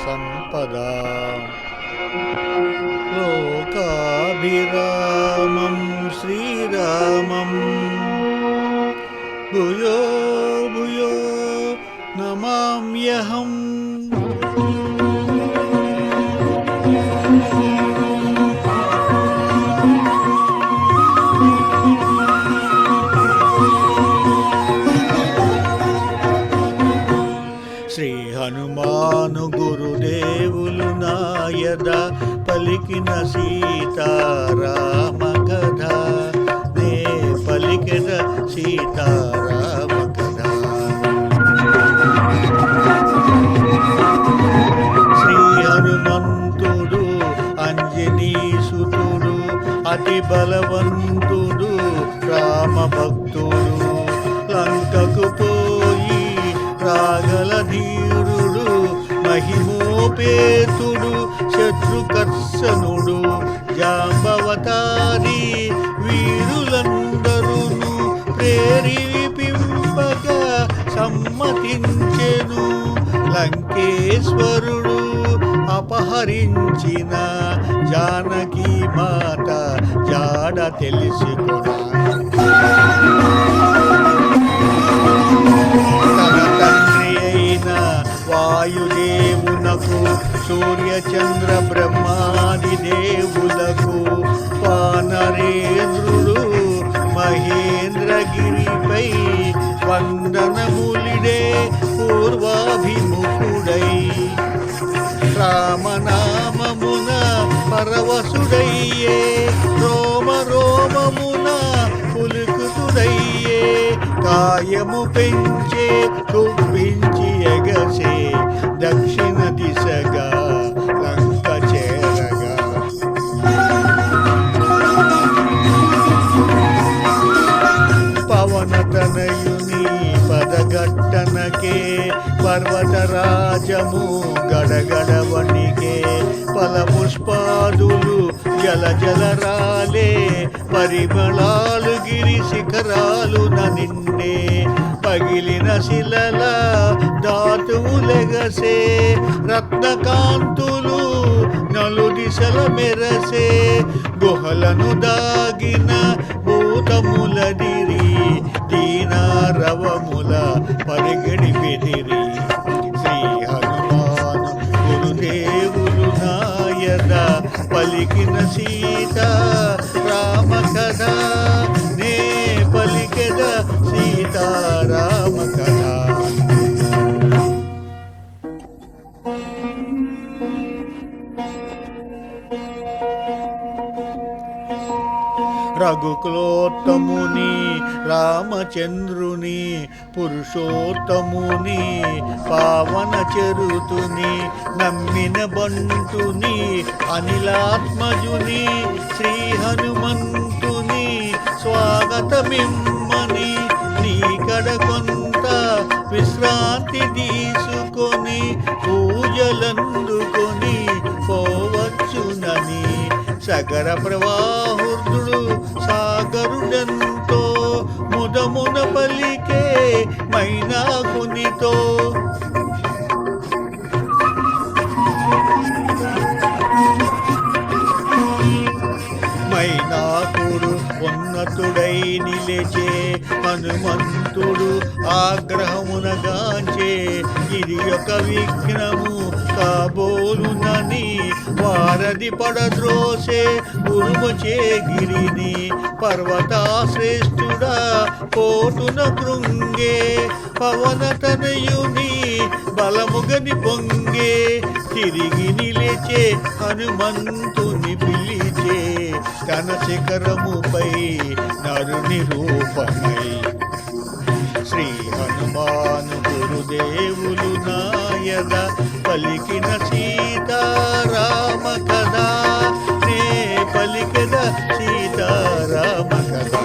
సంపదా లోకాభిరామం శ్రీరామం భూయో భూయో నమామ్యహం. శ్రీ హనుమాను గురుదేవులు నాయద పలికిన సీతారామ కథ, నే పలికిన సీతారామ కథ. శ్రీ హనుమంతుడు అంజనీసుతుడు అతి బలవంతుడు రామ భక్తుడు, లంకకు పోయి రాగల ధీరుడు మహిమోపేతుడు శత్రుకర్షణుడు జాంబవతారి వీరులందరును ప్రేరేపింపక సమ్మతించెను. లంకేశ్వరుడు అపహరించిన జానకి మాత జాడ తెలుసుకున్నా. వాయుదేవునకు సూర్యచంద్ర బ్రహ్మాది దేవులకు వానరేంద్రుడు మహేంద్రగిరిపై వందనములిడే పూర్వాభిముఖుడై రామనామమున పరవశుడయ్యే రోమ రోమమున పులుకుతుడయ్యే కాయము పెంచే కుప్పించి ఎగసే దక్షిణ దిశగా లంక చేరగా. పవనతనయుని పదగట్టనకే పర్వతరాజము గడగడ వణికే ఫలపుష్పాదులు జల జల రాలే పరిమళాలు గిరి శిఖరాలున నిండే పగిలిన శిలల ధాతువులెగసే రత్నకాంతులు నలు దిశల మెరసే గుహలను దాగిన భూతములదిరి దీనారవముల పరిగడి బెదిరి. శ్రీ హనుమాను గురుదేవులు నాయద పలికిన సీత రామ కథ, నే పలికెద సీతారామ కథ. రఘుకులోత్తముని రామచంద్రుని పురుషోత్తముని పావన చరుతుని నమ్మిన బంటుని అనిలాత్మజుని శ్రీ హనుమంతుని స్వాగతమిమ్మని నీకడ కొంత విశ్రాంతి తీసుకొని పూజలందుకొని పోవచ్చునని సగర ప్రవాహుర్దుడు సాగరుడంతో ముదమున పలికే మైనాకునితో. మైనాకుడు ఉన్నతుడై నిలిచే హనుమంతుడు ఆగ్రహమునగాంచే ఇది ఒక విఘ్నము కాబోలునని వారధి పడద్రోసే ఉరుముచే గిరిని పర్వతాశ్రేష్ఠుడా కోటున కృంగే పవనతనయుని బలముగని పొంగే తిరిగి నిలిచే హనుమంతుని పిలిచే కన శిఖరముపై నరుని రూపమై. శ్రీ హనుమాను గురుదేవులు నాయద పలికిన సీతారామ కథ, నే పలికిన సీతారామ కథ.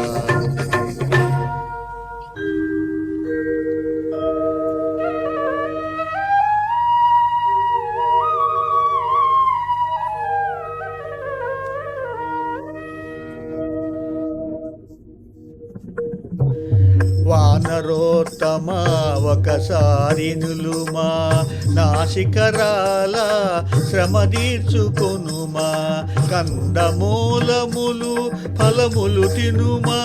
వానరోత్తమ ఒకసారి నిలుమా, నాసికరాల శ్రమ తీర్చుకొనుమా, కందమూలములు ఫలములు తినుమా,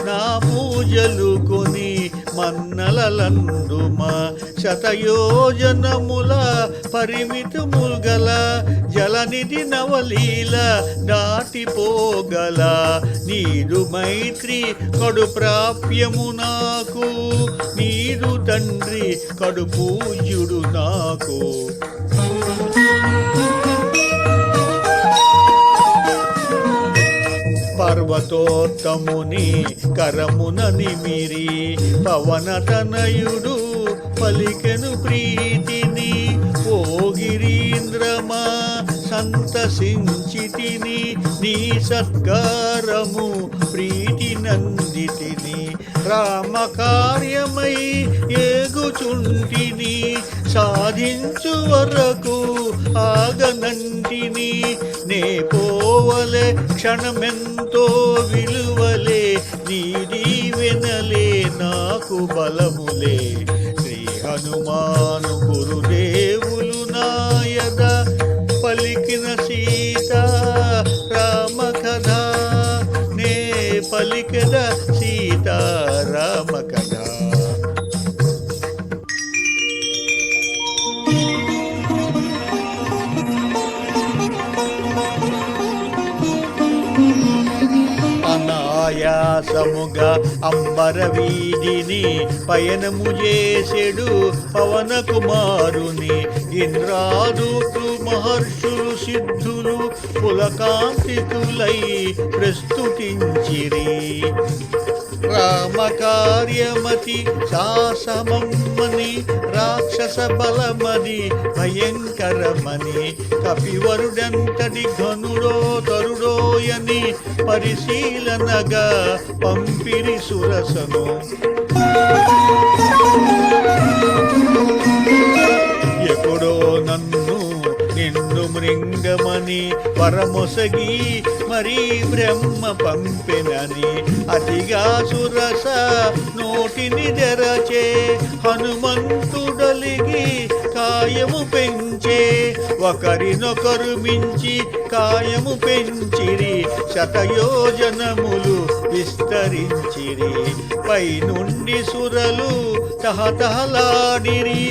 నా పూజలు కొని మన్నలలందుమా, శతయోజనముల పరిమితములు గల జలనిధి నవలీల దాటిపోగల నీరు మైత్రి కడు ప్రాప్యము నాకు, నీరు తండ్రి కడు పూజ్యుడు నాకు. పర్వతోత్తముని కరమున నిమిరి పవనతనయుడు పలికెను ప్రీతిని, ఓ గిరీంద్రమా సంతసించితిని, నీ సత్కారము ప్రీతి నందితిని, రామకార్యమై ఏగుచుంటిని, సాధించు వరకు ఆగనంటిని, నే పోవలే క్షణమెంతో విలువలే, నీ దీవెనలే నాకు బలములే. శ్రీ హనుమాను గురుదేవులు నాయద పలికిన సీతా రామ కథ, నే పలికద సీతా రామ కథ. అనాయాసముగా అంబర వీధిని పయనము చేసెడు పవన కుమారుని, ఇంద్రాదులు మహర్షులు సిద్ధులు పులకాంతితులై ప్రస్తుతించిరి. రామకార్యమతి సాసమమ్మని, రాక్షస బలమది భయంకరమని, కపివరుడంతటి ఘనుడో తరుడోయని పరిశీలనగా పంపిరి సురసను. ఎప్పుడో నన్ను నిన్ను మృంగమని వరమొసగి మరీ బ్రహ్మ పంపెనని, అతిగా సురస నోటిని తెరచే హనుమంతుడలిగి కాయము పెంచే, ఒకరినొకరు మించి కాయము పెంచిరి, శతయోజనములు విస్తరించిరి, పై నుండి సురలు తహతహలాడిరి,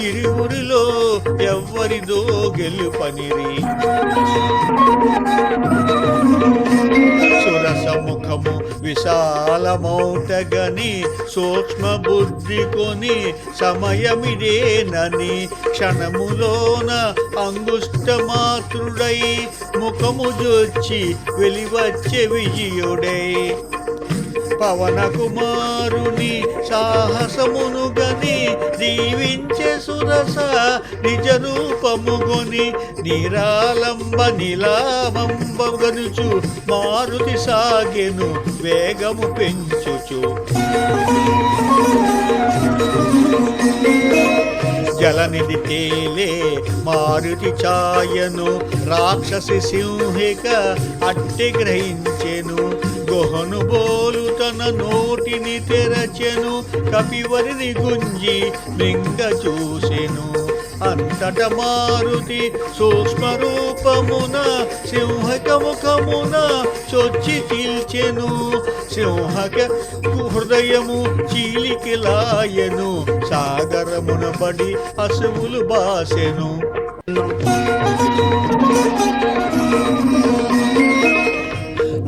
ఇరువురిలో ఎవ్వరిదో గెలుపనిరి. సురసముఖము విశాలమౌటగని, సూక్ష్మ బుద్ధి కొని సమయమిదేనని, క్షణములోన అంగుష్టమాత్రుడై ముఖము జొచ్చి వెలివచ్చే విజయుడై, పవన కుమారుని సాహసమును గని దీవించే సురస నిజ రూపముగొని, నిరాలంబ నిలామంబగనుచు మారుతి సాగెను వేగము పెంచుచు. జలనిధి తేలే మారుతి ఛాయను, రాక్షసి సింహిక అట్టి గ్రహించెను, గుహను బోలు తన నోటిని తెరచెను, కపివరిని గుంజి మింగ చూసెను. అంతట మారుతి సూక్ష్మ రూపమున సింహక ముఖమున చొచ్చి చీల్చెను, సింహక హృదయము చీలికిలాయను, సాగరమున పడి అసువులు బాసెను.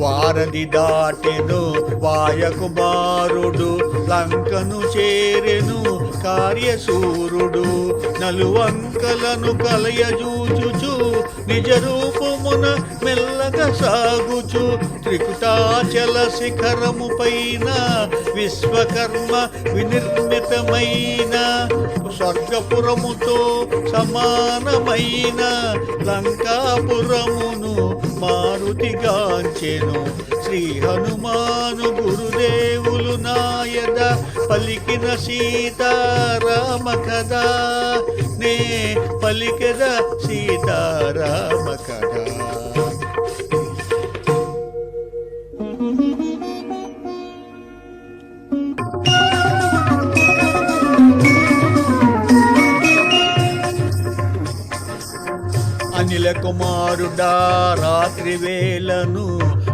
వారధి దాటెను వాయకుమారుడు, లంకను చేరెను కార్యశూరుడు, నలువంకలను కలయజూచుచు నిజ రూపమున మెల్లగా సాగుచు, త్రికుటాచల శిఖరము పైన విశ్వకర్మ వినిర్మితమైన, స్వర్గపురముతో సమానమైన లంకాపురమును మారుతిగాంచెను. శ్రీ హనుమాను గురుదేవులు నాయద పలికిన సీతారామ కథ, నే పలికెద సీతారామ కథ. కుమారుడా రాత్రి వేళను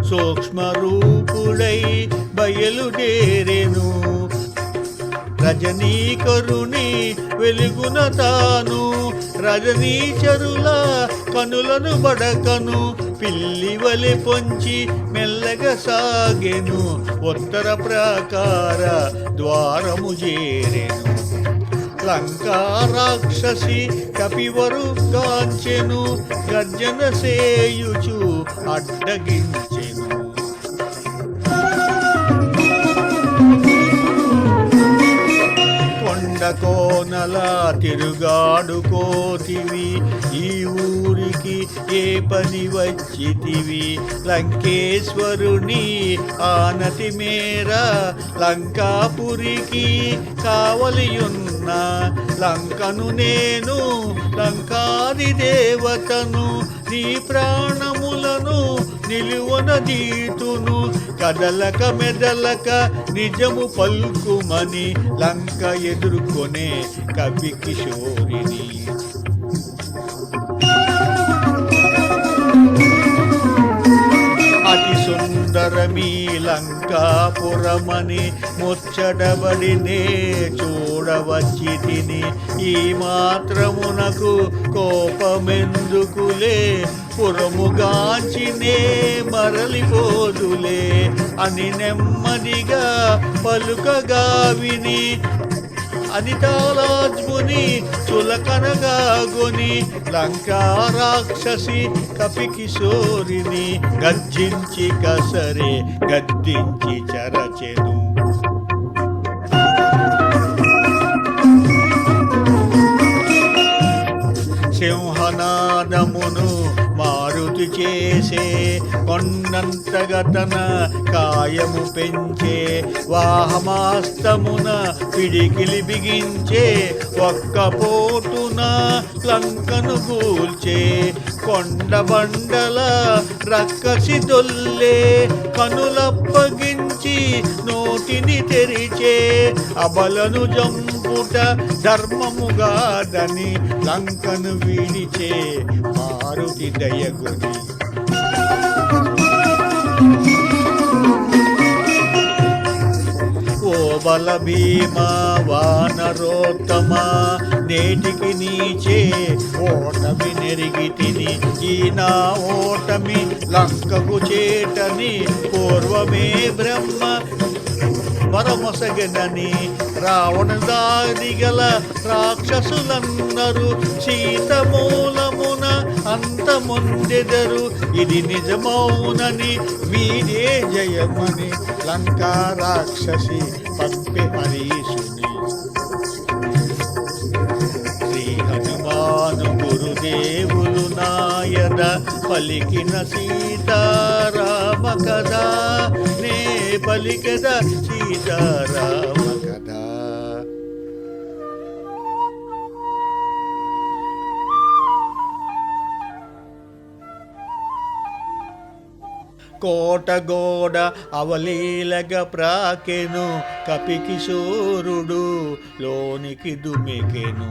సూక్ష్మరూపుడై బయలుదేరెను. రజనీకరుని వెలుగున తాను రజనీచరుల కనులను బడకను పిల్లివలె పొంచి మెల్లగా సాగెను. ఉత్తర ప్రాకార ద్వారము చేరెను. లంకా రాక్షసి కపివరు కాంచెను గర్జన సేయుచు అడ్డగించెను. కొండ కోనల తిరుగాడుకోతివి, ఈ ఊరికి ఏ పని వచ్చితివి? లంకేశ్వరుని ఆనతి మేర లంకాపురికి కావలియున్న లంకను నేను లంకాది దేవతను, నీ ప్రాణములను నిలువన దీతును. కదలక మెదలక నిజము పలుకుమని లంక ఎదుర్కొనే కవి కిశోరిని. అతి సుందరమీ లంకాపురమని ముచ్చటబడినే చూడవచ్చి తిని, ఈ మాత్రమునకు కోపమెందుకులే? పురముగాంచినే మరలిపోదులే అని నెమ్మదిగా పలుకగా విని, అనితాలాజ్ముని చులకనగా గొని లంకా రాక్షసి కపి కిశోరిని గర్జించి కసరే గద్దించి చరచెను. సింహనాదమును మారుతి చేసే కొండంతగా తన కాయము పెంచే, వాహమాస్తమున పిడికిలి బిగించే, ఒక్క పోటున లంకను గూల్చే. కొండ బండల రక్కసి దొల్లే, కనులప్పగించి నోటిని తెరిచే, అబలను జంపుట ధర్మముగాదని లంకను విడిచే మారుతి దయగుని. ఓ బల భీమా వానరోత్తమ, నేటికి నీచే ఓటమి నెరిగి తిని, ఈ నా ఓటమి లంకకు చేటని పూర్వమే బ్రహ్మ వరమొసగనని. రావణ దారిగల రాక్షసులందరూ సీత మూలమున అంతమొందెదరు, ఇది నిజమౌనని మీదే జయమని లంకా రాక్షసి పంపె హరీషుని. శ్రీ హనుమాను గురుదేవులు నాయద పలికిన సీతారామ కథ, నే పలికద సీతారామ కథ. కోటగోడ అవలీలగ ప్రాకెను, కపి కిశోరుడు లోనికి దుమికెను.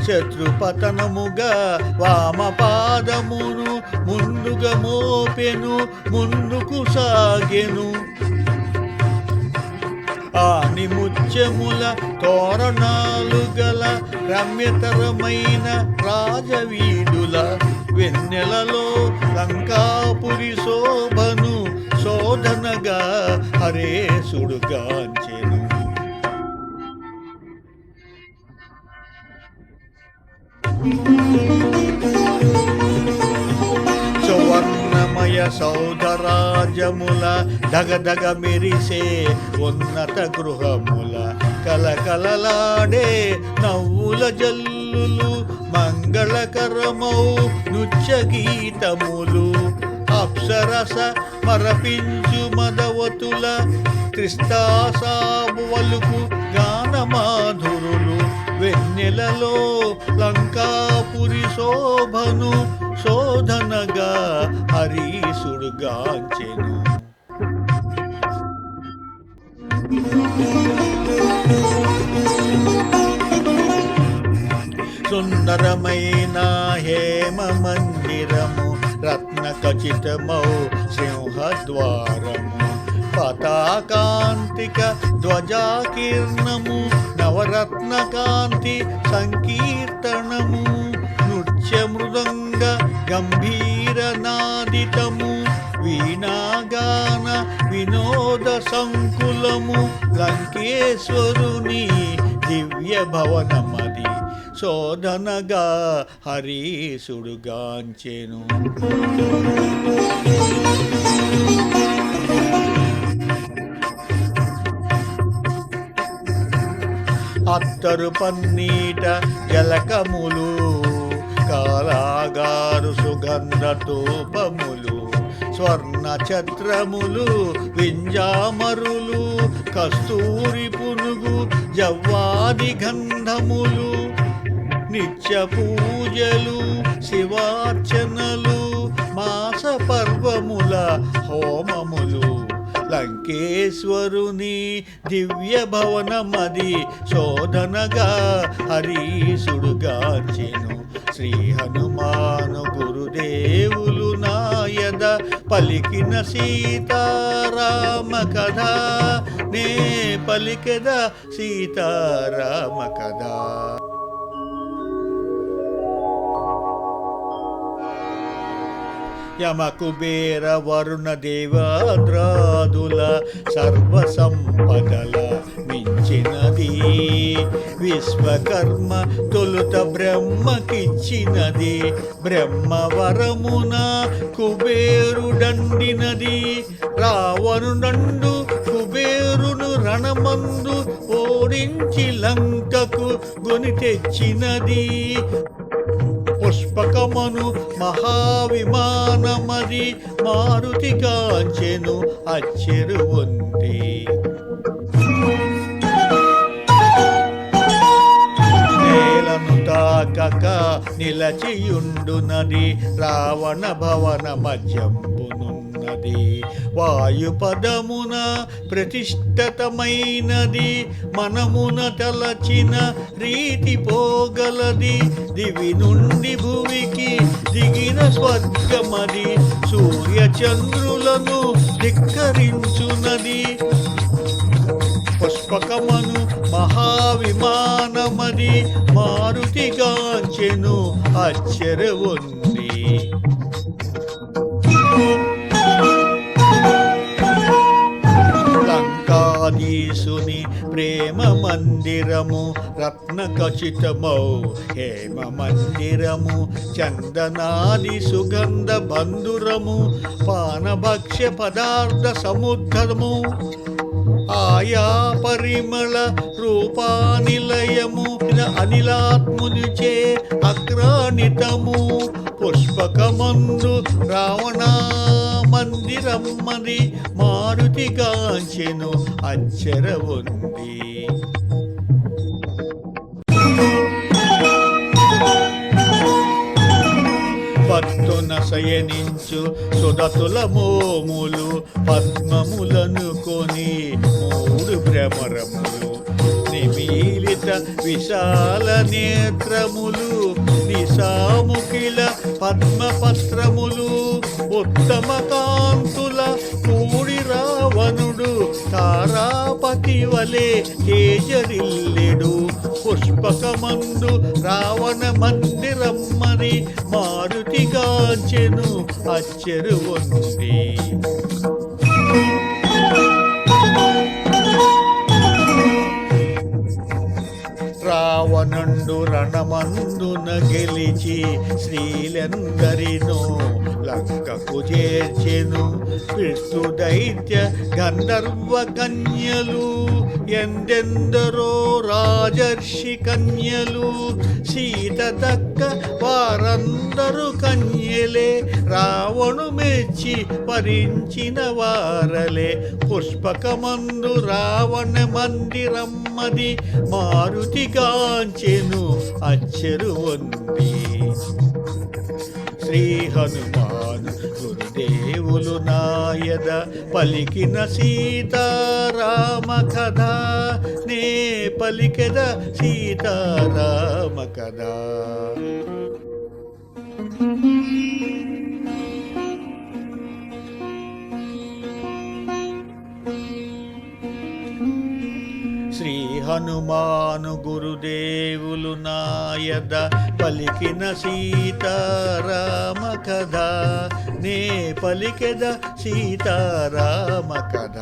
శత్రుపతనముగా వామపాదమును ముందుగా మోపెను, ముందుకు సాగెను. ఆని ముత్యముల తోరణాలు గల రమ్యతరమైన రాజవీధుల వెన్నెలలో లంకాపురి శోభను శోధనగా హరేశుడుగాంచెను. సువర్ణమయ సౌధరాజముల దగదగ మెరిసే ఉన్నత గృహముల కలకలలాడే నవ్వుల జల్లులు, మంగళకరమౌ నృత్య గీతములు, అప్సరస మరపించు మదవతుల క్రిస్తాసాబు వలుకు గానమాధురులు, వెన్నెలలో లంకాపురి శోభను శోధనగా హరీశుడుగాంచెను. సుందరమైన హేమ మందిరము రత్న ఖచితమౌ సింహద్వారము పతాకాంతిక ధ్వజాకీర్ణము నవరత్న కాంతి సంకీర్తనము నృత్య మృదంగ గంభీర నాదితము వీణాగాన వినోద సంకులము లంకేశ్వరుని దివ్య భవనమది శోధనగా హరీసుడుగాంచెను. అత్తరు పన్నీట జలకములు కాలాగారు సుగంధ తూపములు స్వర్ణ ఛత్రములు వింజామరులు కస్తూరి పునుగు జవ్వాది గంధములు నిత్య పూజలు శివార్చనలు మాస పర్వముల హోమములు లంకేశ్వరుని దివ్య భవనమది శోధనగా హరీసుడుగాంచెను. శ్రీ హనుమాను గురుదేవులు నాయద పలికిన సీతారామ కథ నే పలికెద సీతారామ కథ. యమ కుబేర వరుణ దేవాద్రాదుల సర్వ సంపదల మించినది విశ్వకర్మ తొలుత బ్రహ్మకిచ్చినది బ్రహ్మవరమున కుబేరుడండినది రావణుడండు కుబేరును రణమందు ఓడించి లంకకు గొని తెచ్చినది పుష్పకమను మహావిమానమది మారుతిగాంచెను అచ్చెరువొంది. నేలను తాకక నిలచియుండునది రావణ భవన మధ్యంబునున్నది వాయుపదమున ప్రతిష్ఠితమైనది మనమున తలచిన రీతి పోగలది దివి నుండి భువికి దిగిన స్వర్గమది సూర్య చంద్రులను ధిక్కరించునది పుష్పకమను మహావిమానమది మారుతిగాంచెను అచ్చెరువొంది. లంకాధీసుని ప్రేమ మందిరము రత్న ఖచితమౌ హేమ మందిరము చందనాది సుగంధ బంధురము పానభక్ష్య పదార్థ సముద్రము ఆయా పరిమళ రూపానిలయము అనిలాత్మునిచే అగ్రాణితము పుష్పకమందు రావణ మందిరమ్మది మారుతిగాంచెను అచ్చెరువొంది. పత్తున శయనించు సుదతుల మోములు పద్మములను కొని మూడు భ్రమరములు నిమీలిత విశాల నేత్రములు నిశాముఖిల పద్మపత్రములు ఉత్తమ కాంతుల కూడి రావణుడు తారాపతి వలె తేజరిల్లెడు పుష్పకమందు రావణ మందిరమ్మది మారుతిగాంచెను అచ్చెరువొంది. రావణుండు రణమందున గెలిచి శ్రీలందరినో లంకకు చేర్చెను విష్ణు దైత్య గంధర్వ కన్యలు ఎందెందరో రాజర్షి కన్యలు సీత దక్క వారందరూ కన్యలే రావణు మెచ్చి వరించిన వారలే పుష్పకమందు రావణ మందిరమ్మది మారుతిగాంచెను అచ్చెరువొంది. శ్రీ హనుమాన్ గురుదేవులు గురుదేవులు నాయద పలికిన సీతారామ కథ నే పలికెద సీతారామ కథ. శ్రీ హనుమాను గురుదేవులు నాయద పలికిన సీతారామ కథ నే పలికెద సీతారామ కథ.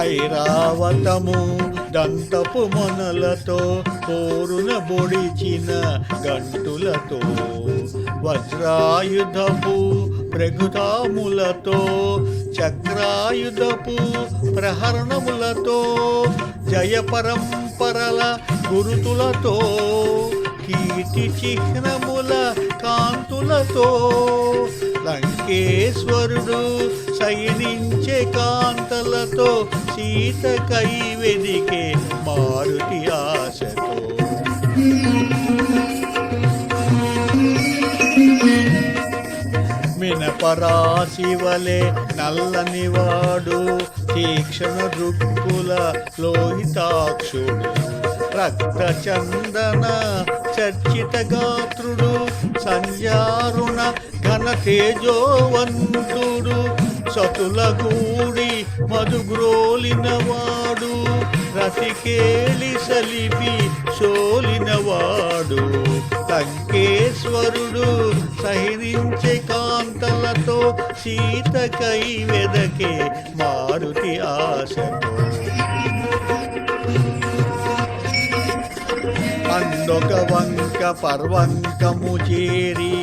ఐరావతము దంతపు మొనలతో పోరున బొడిచిన గంటులతో వజ్రాయుధపు ప్రగుతాములతో చక్రాయుధపు ప్రహరణములతో జయ పరంపరల గురుతులతో కీర్తి చిహ్నముల కాంతులతో లంకేశ్వరుడు శయనించే కాంతలతో సీతకై వెదికే మారుతి ఆశతో. మినపరాశివలే నల్లనివాడు తీక్షణ దృక్కుల లోహితాక్షుడు రక్త చందన చర్చిత గాత్రుడు సంజారుణ ఘన తేజోవంతుడు సతుల గూడి మధుగ్రోలినవాడు రతికేళి సలిపి సోలినవాడు లంకేశ్వరుడు సహించే కాంతలతో సీతకై వెదకే మారుతి ఆశతో. అందొక వంక పర్వంకము చేరి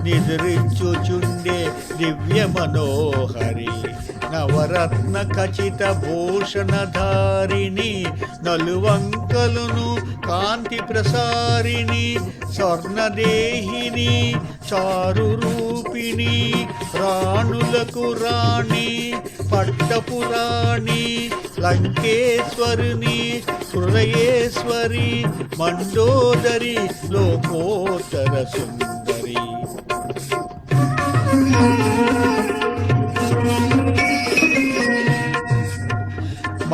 నిద్రించుచుండే దివ్య మనోహరి నవరత్న ఖచిత భూషణధారిణి నలువంకలును కాంతి ప్రసారిణి స్వర్ణదేహిని చారు రూపిణి రాణులకు రాణి పట్టపురాణి లంకేశ్వరుని హృదయేశ్వరి మండోదరి లోకోత్తర సుందరి.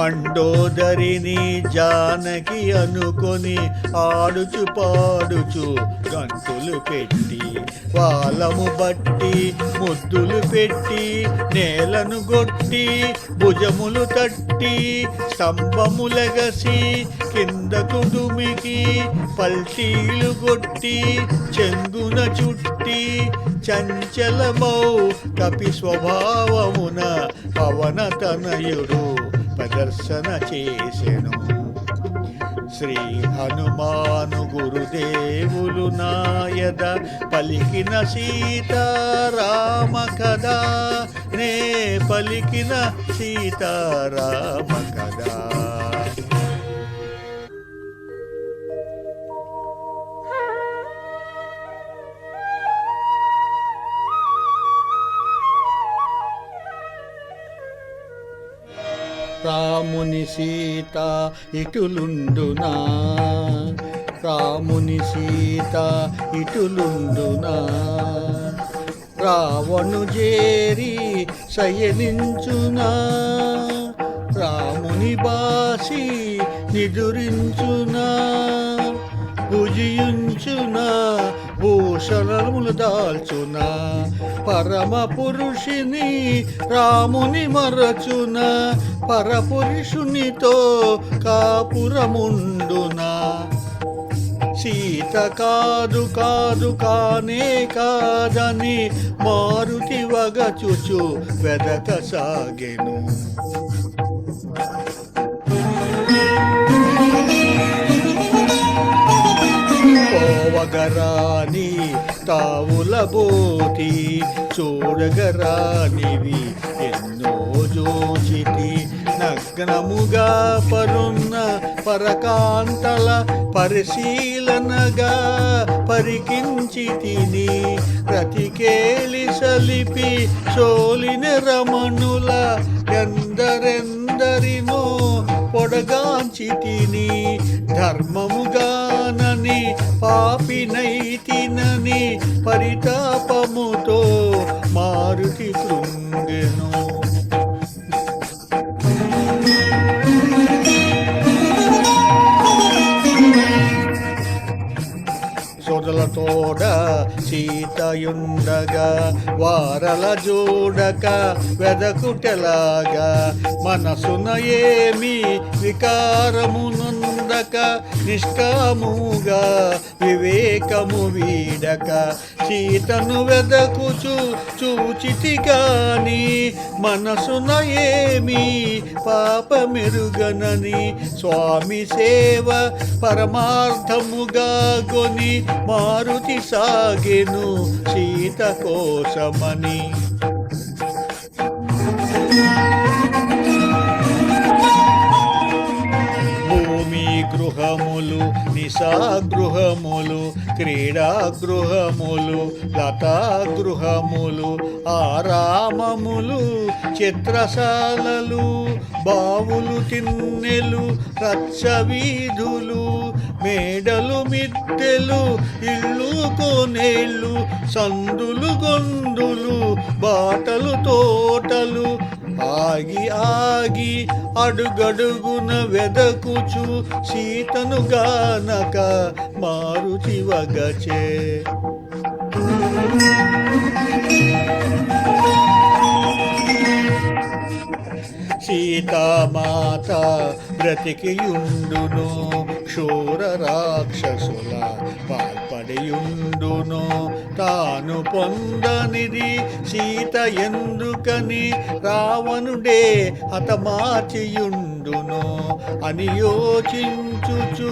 మండోదరిని జానకి అనుకొని ఆడుచు పాడుచు గంతులు పెట్టి వాలము బట్టి ముద్దులు పెట్టి నేలను గొట్టి భుజములు తట్టి స్తంభములగసి కిందకు దుమికి పల్టీలు కొట్టి చెంగున చుట్టి చంచలమౌ కపి స్వభావమున పవనతనయుడు ప్రదర్శన చేసెను. శ్రీ హనుమాను గురుదేవులు నాయద పలికిన సీతారామ కథ నే పలికిన సీతారామ కథ. రాముని సీత ఇటులుండునా రాముని సీత ఇటులుండునా రావణు చేరి శయనించునా రాముని బాసి నిదురించునా భుజించునా భూషణములు దాల్చునా పరమ పురుషుని రాముని మరచునా పరపురుషునితో కాపురముండునా సీత కాదు కాదు కానే కాదని మారుతి వగచుచు వెదకసాగెను. పోవగరాని తావుల బోతి చూడగరానివి ఎన్నో జోచితి నగ్నముగా పరున్న పరకాంతల పరిశీలనగా పరికించి తిని రతికేలి సలిపి సోలిన రమణుల ఎందరెందరినో పొడగాంచి తిని ధర్మముగానని పాపినైతినని పరితాపముతో మారుతి కృంగెను. సొదలతోడ సీతయుండగా వారల జోడక వెదకుటెలాగా మనసున ఏమి వికారమునుందక నిష్కాముగా వివేకము వీడక సీతను వెదకుచు చూచితి గాని మనసున ఏమి పాపమెరుగనని స్వామి సేవ పరమార్థముగా గొని మారుతి సాగెను సీత కోసమని. భూమి గృహములు నిశాగృహములు క్రీడాగృహములు లతాగృహములు ఆరామములు చిత్రశాలలు బావులు తిన్నెలు రచ్చవీధులు మేడలు మిద్దెలు ఇళ్ళు కోనేళ్ళు సందులు గొందులు బాటలు తోటలు ఆగి ఆగి అడుగడుగున వెదకుచు సీతను గానక మారుతి వగచే. సీతామాత బ్రతికియుండును క్షూర రాక్షసుల పాల్పడియుండును తాను పొందనిది సీత ఎందుకని రావణుడే హతమార్చియుండును అని యోచించుచు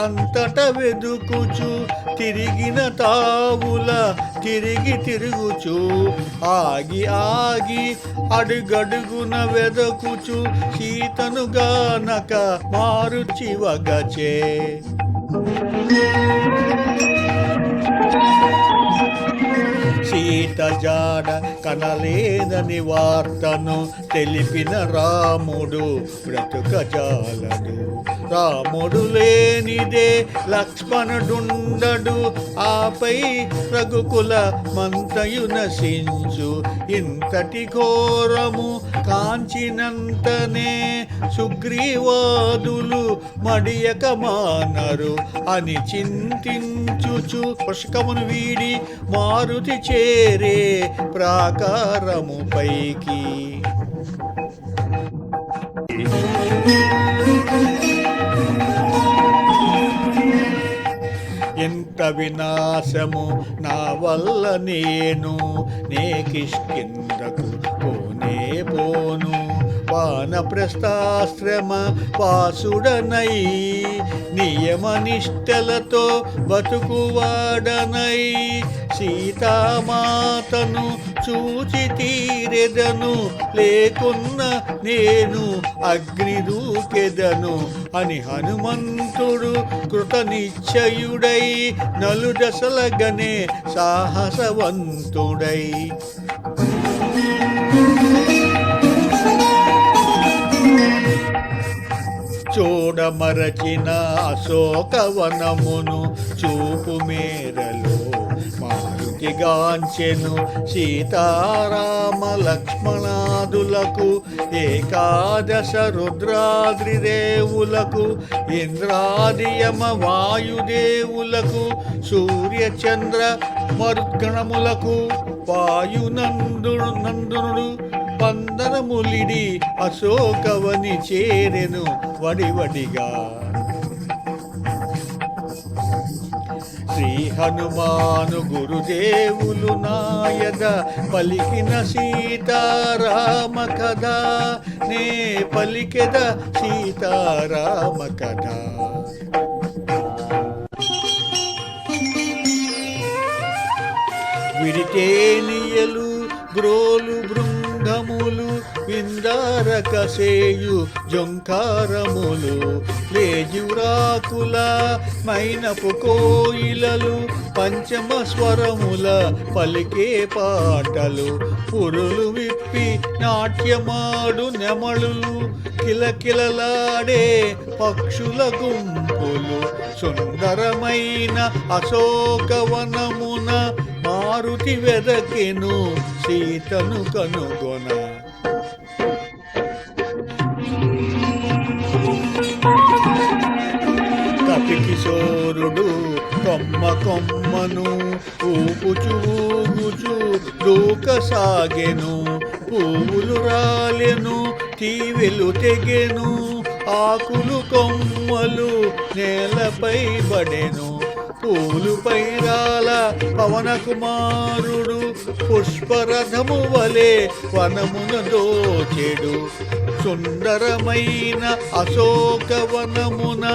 అంతట వెదుకుచు తిరిగిన తావుల తిరిగి తిరుగుచు ఆగి ఆగి అడుగడుగున వెదకుచు సీతను గానక మారుచి వగచే. సీత జాడ కనలేదని వార్తను తెలిపిన రాముడు బ్రతుకజాలడు. రాముడు లేనిదే లక్ష్మణుడుండడు ఆపై రఘుకుల మంతయు నశించు. ఇంతటి ఘోరము కాంచినంతనే సుగ్రీవాదులు మడియక మానరు అని చింతించుచు పుష్కమును వీడి మారుతి చేరే ప్రాకారము పైకి. ఎంత వినాశము నా వల్ల నేను కిష్కిందకు పోనే పోను వానప్రస్థాశ్రమ వాసుడనై నియమనిష్టలతో బతుకువాడనై సీతామాతను చూచి తీరెదను లేకున్న నేను అగ్ని దూకెదను అని హనుమంతుడు కృతనిశ్చయుడై నలుదశలగనే సాహసవంతుడై. చూడమరచిన అశోకవనమును చూపు మేరలో మారుతిగాంచెను సీతారామ లక్ష్మణాదులకు ఏకాదశ రుద్రాద్రిదేవులకు ఇంద్రాదియమ వాయుదేవులకు సూర్యచంద్ర మరుద్గణములకు వాయునందునుడు పందరములిడి అశోకవని చేరెను వడివడిగా. శ్రీ హనుమాను గురుదేవులు నాయద పలికిన సీతారామ కథ నే పలికెద సీతారామ కథ. విడితేనియలు గ్రోలు బృంద శంఖములు విందారకసేయు జొంకారములు లేజురాకుల మైనపు కోయిలలు పంచమ స్వరముల పలికే పాటలు పురులు విప్పి నాట్యమాడు నెమళులు కిలకిలలాడే పక్షుల గుంపులు సుందరమైన అశోకవనమున మారుతి వెదకెను సీతను కనుగొన. కపికిశోరుడు కొమ్మ కొమ్మను ఊపుచు ఊగుచు దూకసాగెను పువ్వులు రాలెను తీవెలు తెగెను ఆకులు కొమ్మలు నేలపై పడెను పూలుపై రాల పవన కుమారుడు పుష్పరథము వలె వనమున దోచెడు సుందరమైన అశోకవనమున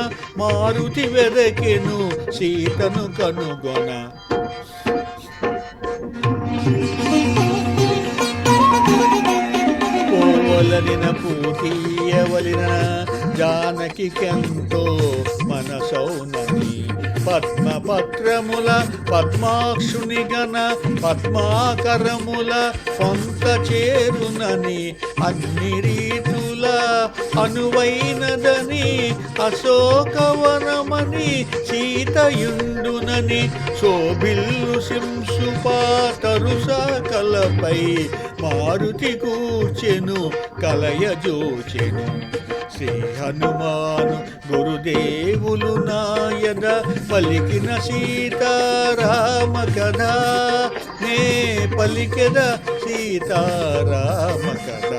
మారుతి వెదకెను సీతను కనుగొన. పోవలనిన పూతీయవలిన జానకికెంతో మనసౌనని పద్మపత్రముల పద్మాక్షుని గణ పద్మాకరముల కొంత చేరునని అన్ని రీతుల అనువైనదని అశోకవనమని సీతయుండునని శోభిల్లు సింసుపాతరుస కలపై మారుతి కూర్చెను కలయజోచెను. శ్రీ హనుమాను గురుదేవులు నాయద పలికిన సీతారామ కథ నే పలికెద సీతారామ కథ.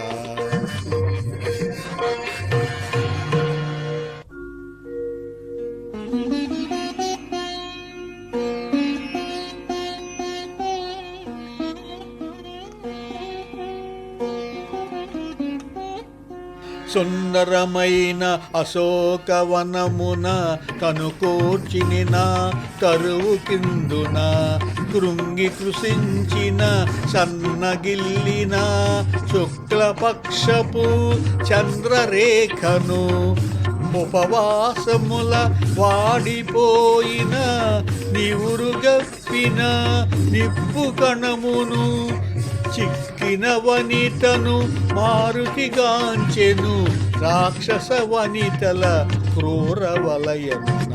సుందరమైన అశోకవనమున తను కూర్చినిన తరువు కిందున కృంగి కృషించిన సన్నగిల్లిన శుక్లపక్షపు చంద్రరేఖను ఉపవాసముల వాడిపోయిన నివురుగప్పిన నిప్పు కణమును చిక్కిన వనితను మారుతిగాంచెను రాక్షస వనితల క్రూర వలయమున.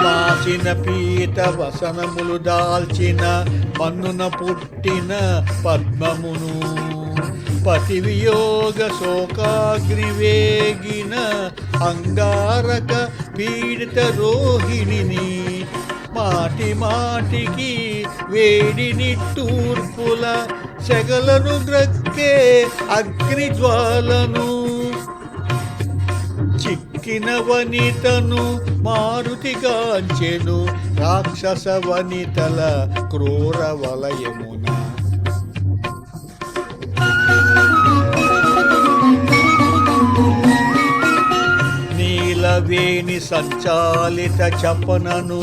మాసిన పీత వసనములు దాల్చిన మన్నున పుట్టిన పద్మమును పతి వియోగ శోకాగ్నివేగిన అంగారక పీడిత రోహిణిని మాటి మాటికి వేడి నిట్టూర్పుల సెగలను గ్రక్కే అగ్నిజ్వాలను చిక్కిన వనితను మారుతిగాంచెను రాక్షస వనితల క్రూర వలయమున. నీలవేణి సంచాలిత చపనను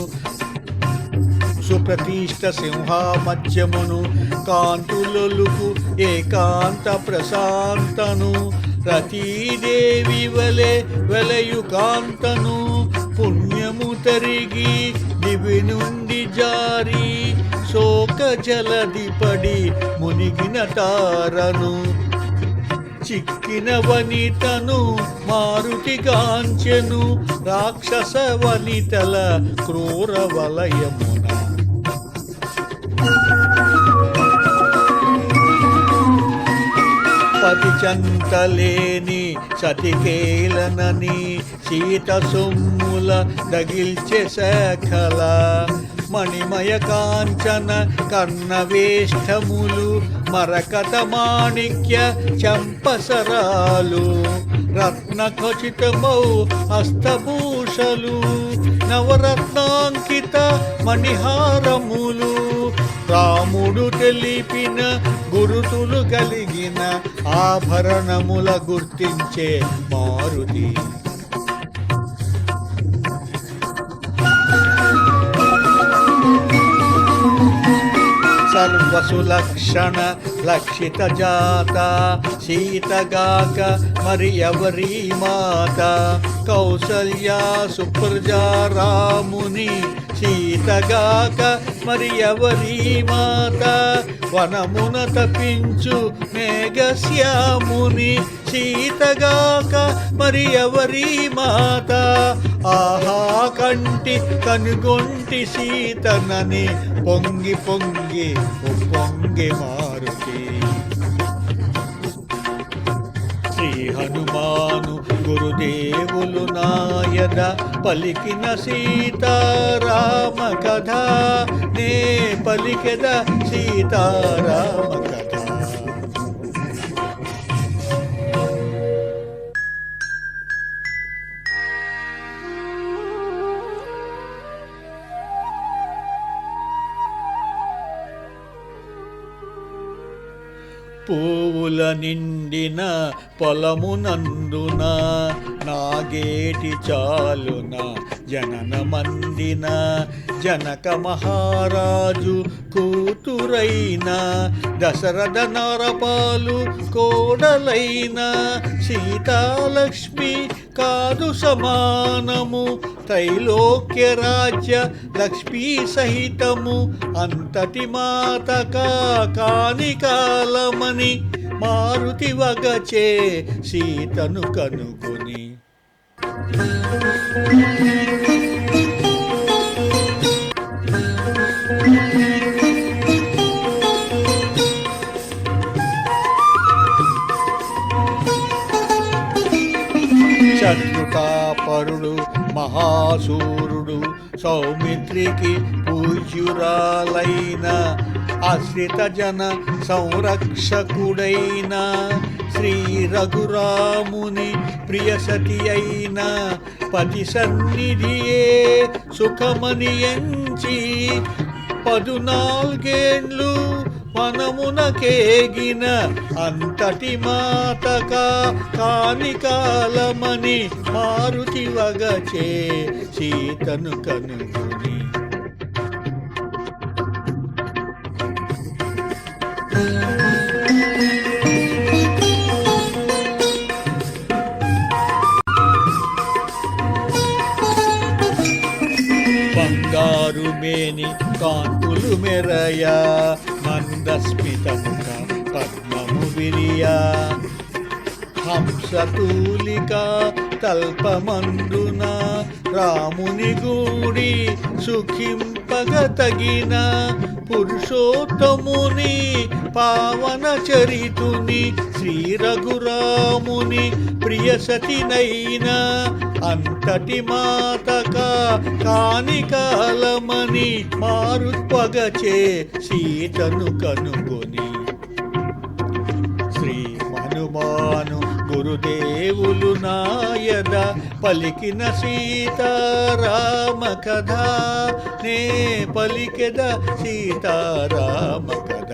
సుప్రతిష్ట సింహామధ్యమును కాంతులొలుకు ఏకాంత ప్రశాంతను రతీదేవి వలె వెలయు కాంతను పుణ్యము తరిగి దివి నుండి జారి శోక జలదిపడి మునిగిన తారను చిక్కిన వనితను మారుతిగాంచెను రాక్షస వనితల క్రూర వలయమున. పతి చంతలేని సతికేలనని సీత సొమ్ముల దగిల్చె శఖల మణిమయ కాంచన కర్ణవేష్టములు మరకత మాణిక్య చంపసరాలు రత్న ఖచితమౌ హస్తభూషలు నవరత్నాంకిత మణిహారములు రాముడు తెలిపిన గురుతులు కలిగిన ఆభరణముల గుర్తించే మారుతి. సర్వసులక్షణ లక్షిత జాత సీతగాక మరి ఎవరి మాత కౌసల్యా సుప్రజా రాముని సీతగాక మరి ఎవరి మాత వనమున తపించు మేఘశ్యాముని సీతగాక మరి ఎవరి మాత ఆహా కంటి కనుగొంటి సీతనని పొంగి పొంగి పొంగి మారుతి శ్రీ హనుమాను గురుదేవులు నాయద పలికిన సీతారామ కథ నే పలికెద సీతారామ కథ. పువ్వుల నిండిన పొలమునందున నాగేటి చాలున జనన మందిన జనక మహారాజు కూతురైన దశరథ నరపాలు కోడలైన సీతాలక్ష్మి కాదు సమానము త్రైలోక్య రాజ్య లక్ష్మీ సహితము అంతటి మాతక కాని కాలమని మారుతి వగచే సీతను కనుగొని శత్రుతాపరుడు మహాసూరుడు సౌమిత్రికి పూజ్యురాలైన ఆశ్రిత జన సంరక్షకుడైన శ్రీ రఘురాముని ప్రియసతి అయిన పతి సన్నిధియే సుఖమని ఎంచి 14 మనమునకేగిన అంతటి మాతక కాని కాలమని మారుతి వగచే సీతను కనుగొని బంగారు మేని కాంతులు మెరయ మందస్మితముఖ పద్మము విరియ హంసతూలిక తల్పమందున రాముని గూడి సుఖింపగ తగిన పురుషోత్తముని పావన చరితుని శ్రీ రఘురాముని ప్రియసతినైన అంతటి మాతక కాని కాలమని మారుత్వగచే సీతను కనుగొని శ్రీ హనుమాను గురుదేవులు నాయద పలికిన సీతారామ కథ నే పలికెద సీతారామ కథ.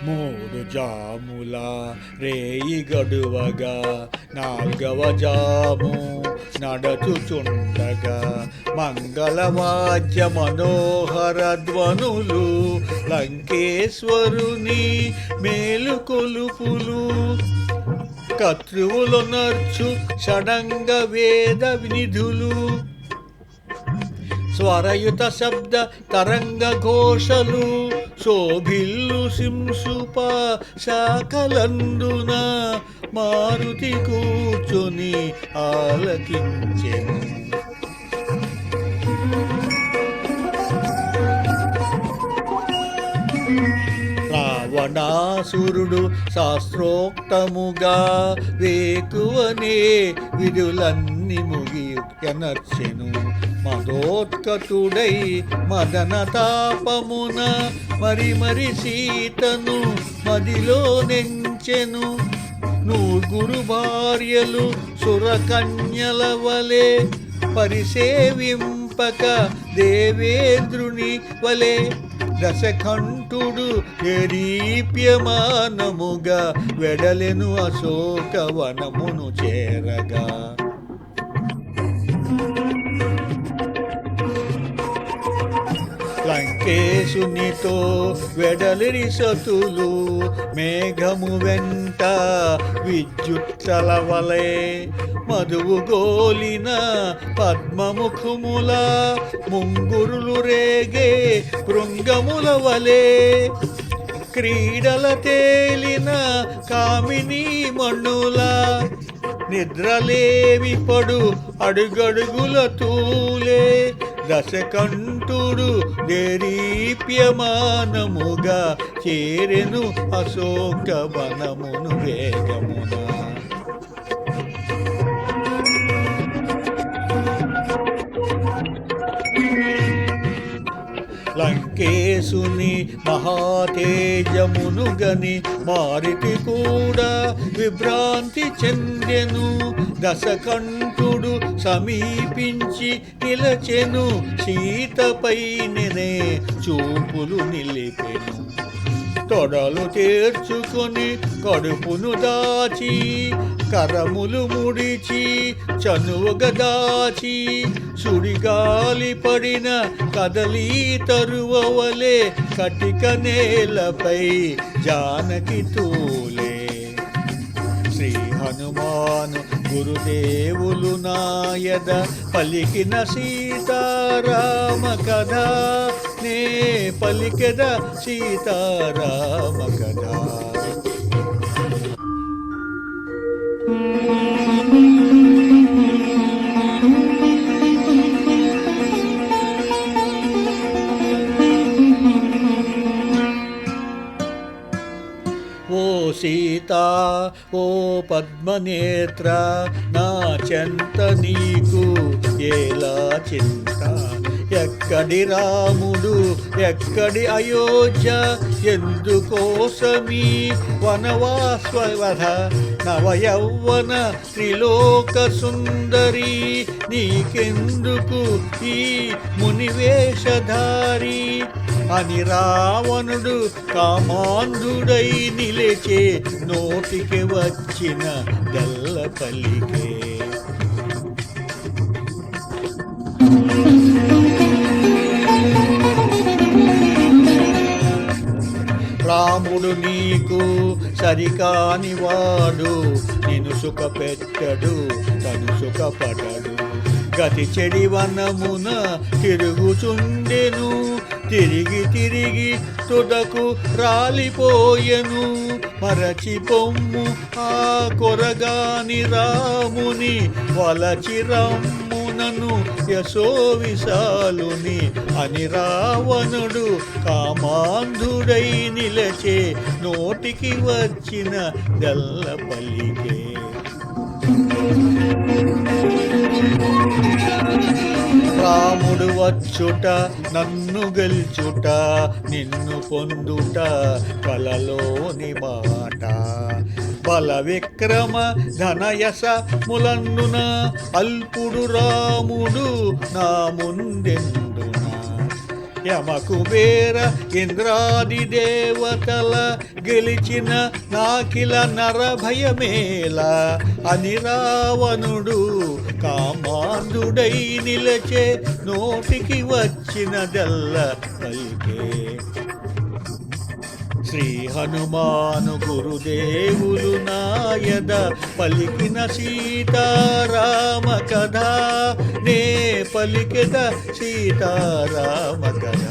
మూడు జాముల రేయి గడువగా 4వ జాము నడచుచుండగా మంగళవాద్య మనోహర ధ్వనులు లంకేశ్వరుని మేలు కొలుపులు కత్రువులు నర్చు షడంగ వేద వినిధులు స్వరయుత శబ్ద తరంగ ఘోషలు శోభిల్లు సింసుప శాఖలందున మారుతి కూర్చొని ఆలకించెను. రావణాసురుడు శాస్త్రోక్తముగా వేకువనే విధులన్నీ ముగియనర్చెను. మదోత్కటుడై మదన తాపమున మరి సీతను మదిలో నెంచెను. 9 భార్యలు సురకన్యల వలె పరిసేవింప చెప్పక దేవేంద్రుని వలె దశకంఠుడు దేదీప్యమానముగా వెడలెను అశోకవనమును చేరగా. లంకేశునితో వెడలిరి సతులు మేఘము వెంట విద్యుత్తల వలె మధువు గోలిన పద్మముఖముల ముంగురులు రేగే భృంగముల వలె క్రీడల తేలిన కామినీ మణుల నిద్రలేవి పడు అడుగడుగుల తూలే దశకంఠుడు దేదీప్యమానముగా చేరెను అశోకవనమును వేగమున. లంకేశుని మహాతేజమును గని మారితి కూడా విభ్రాంతి చెందెను. దశకంఠుడు సమీపించి నిలచెను, సీతపైనే చూపులు నిలిపెను. తొడలు తేర్చుకొని కడుపును దాచి కరములు ముడిచి చనువుగ దాచి సుడిగాలి పడిన కదలీ తరువలే కటిక నేలపై జానకి తూలే. శ్రీ హనుమాను గురుదేవులు నాయద పలికిన సీతారామ కథ నే పలికెద సీతారామ కథ. ఓ సీతా ఓ పద్మనేత్ర నా చెంత నీకు ఏలా చింత. ఎక్కడి రాముడు ఎక్కడి అయోధ్య ఎందుకోసమీ వనవాస్వధ నవయౌవన త్రిలోక సుందరి నీకెందుకు ఈ మునివేషధారి అని రావణుడు కామాంధుడై నిలిచే నోటికి వచ్చిన గల్ల పలికే. రాముడు నీకు సరికాని వాడు, నిన్ను సుఖపెట్టడు తను సుఖపడడు. గతి చెడి వనమున తిరుగుచుండెను, తిరిగి తిరిగి తుదకు రాలిపోయెను. మరచి పొమ్ము ఆ కొరగాని రాముని వలచి రమ్మునను యశో విశాలుని అని రావణుడు కామాంధుడై నిలచే నోటికి వచ్చిన దల్ల పలికే. రాముడు వచ్చుట నన్ను గెల్చుట నిన్ను పొందుట కలలోని మాట. బల విక్రమ ధనయస ములన్నున అల్పుడు రాముడు నా ముందెందున. యమకుబేర ఇంద్రాది దేవతల గెలిచిన నాకిల నరభయమేల అని రావణుడు కామాంధుడై నిలచే నోటికి వచ్చినదల్ల పలికే. శ్రీ హనుమాను గురుదేవులు నాయద పలికిన సీతారామ కథ నే పలికెద సీతారామ కథ.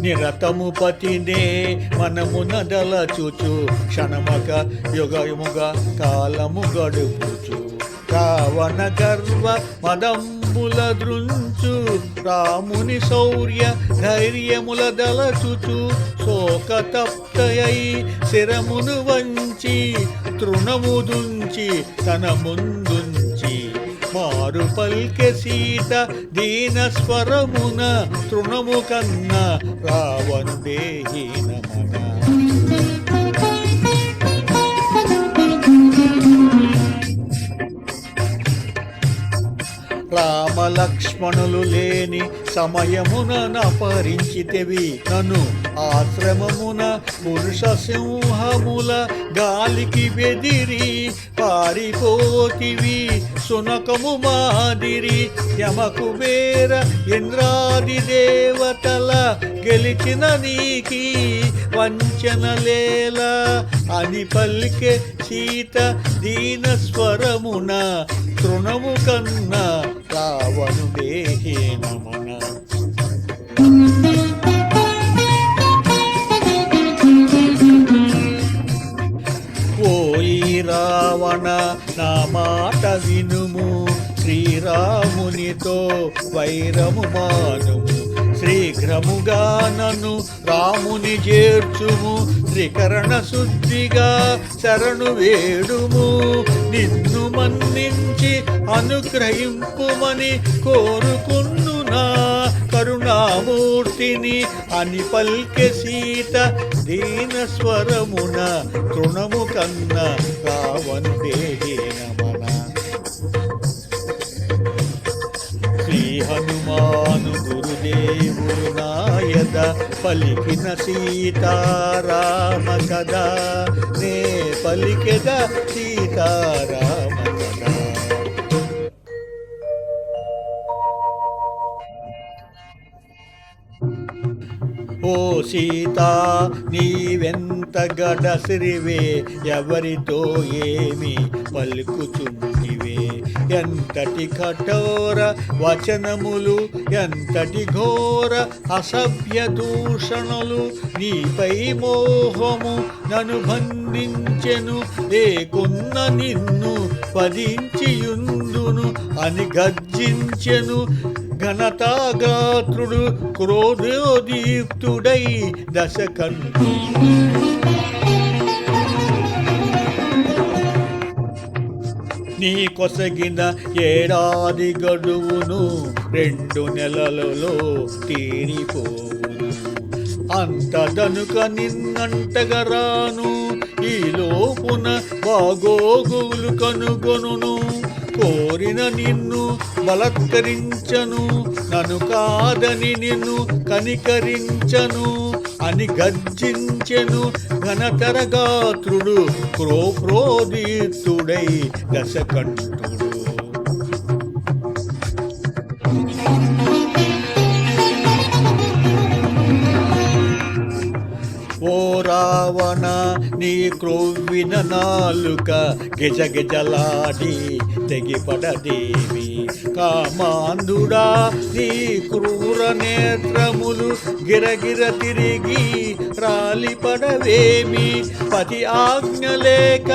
నిరతము పతినే మనమున దలచుచు క్షణమక యుగముగా కాలము గడుపుచు. రావణ గర్వ మదంబులెల్ల భయముల దృంచు రాముని శౌర్య ధైర్యముల దలచుచు శోకతప్తయై శిరమును వంచి తృణముదుంచి తన ముందుంచి మారు పల్కె సీత దీన స్వరమున తృణము కన్న రావణుడే హీనమన. రామలక్ష్మణులు లేని సమయమున నపరించితివి నన్ను ఆశ్రమమున పురుష సింహముల గాలికి బెదిరి పారిపోతివి సునకము మాదిరి. యమకుబేర ఇంద్రాది దేవతల గెలిచిన నీకి వంచనలేల అని పల్కె సీత దీన స్వరమున తృణము కన్న రావణుడే హీనమన. ఓయి రావణ నా మాట వినుము శ్రీరామునితో వైరము మానుము శీఘ్రముగా నన్ను రాముని చేర్చుము త్రికరణ శుద్ధిగా శరణు వేడుము నిన్ను మన్నించి అనుగ్రహింపుమని కోరుకున్నునా కరుణామూర్తిని అని పల్కె సీత దీన స్వరమున తృణము కన్న రావణుడే హీనమన. శ్రీ హనుమాను గురుదేవులు నాయద పలికిన సీతారామ కదా నే పలికెద సీతారామ కదా. ఓ సీతా నీవెంత గడసిరివే ఎవరితో ఏమి పలుకుచుంటివే ఎంతటి కఠోర వచనములు ఎంతటి ఘోర అసభ్య దూషణలు నీపై మోహము నన్ను బంధించెను లేకున్న నిన్ను పదించియుందును అని గర్జించెను ఘనతాగాత్రుడు క్రోధోదీప్తుడై దశకంఠుడు. నీ కొసగిన ఏడాది గడువును 2 నెలలలో తీరిపోవును అంతదనుక నిన్నంటగరాను ఈ లోపున బాగోగులు కనుగొనును కోరిన నిన్ను బలత్కరించను నన్ను కాదని నిన్ను కనికరించను అని గర్జించెను ఘనతరగాత్రుడు క్రోధోదీప్తుడై దశకంఠుడు. ఓ రావణ నీ క్రొవ్విన నాలుక గిజగిజలాడి తెగిపడదేవి కామాంధుడా నీ క్రూర నేత్రములు గిరగిర తిరిగి రాలిపడవేమి పతి ఆజ్ఞ లేక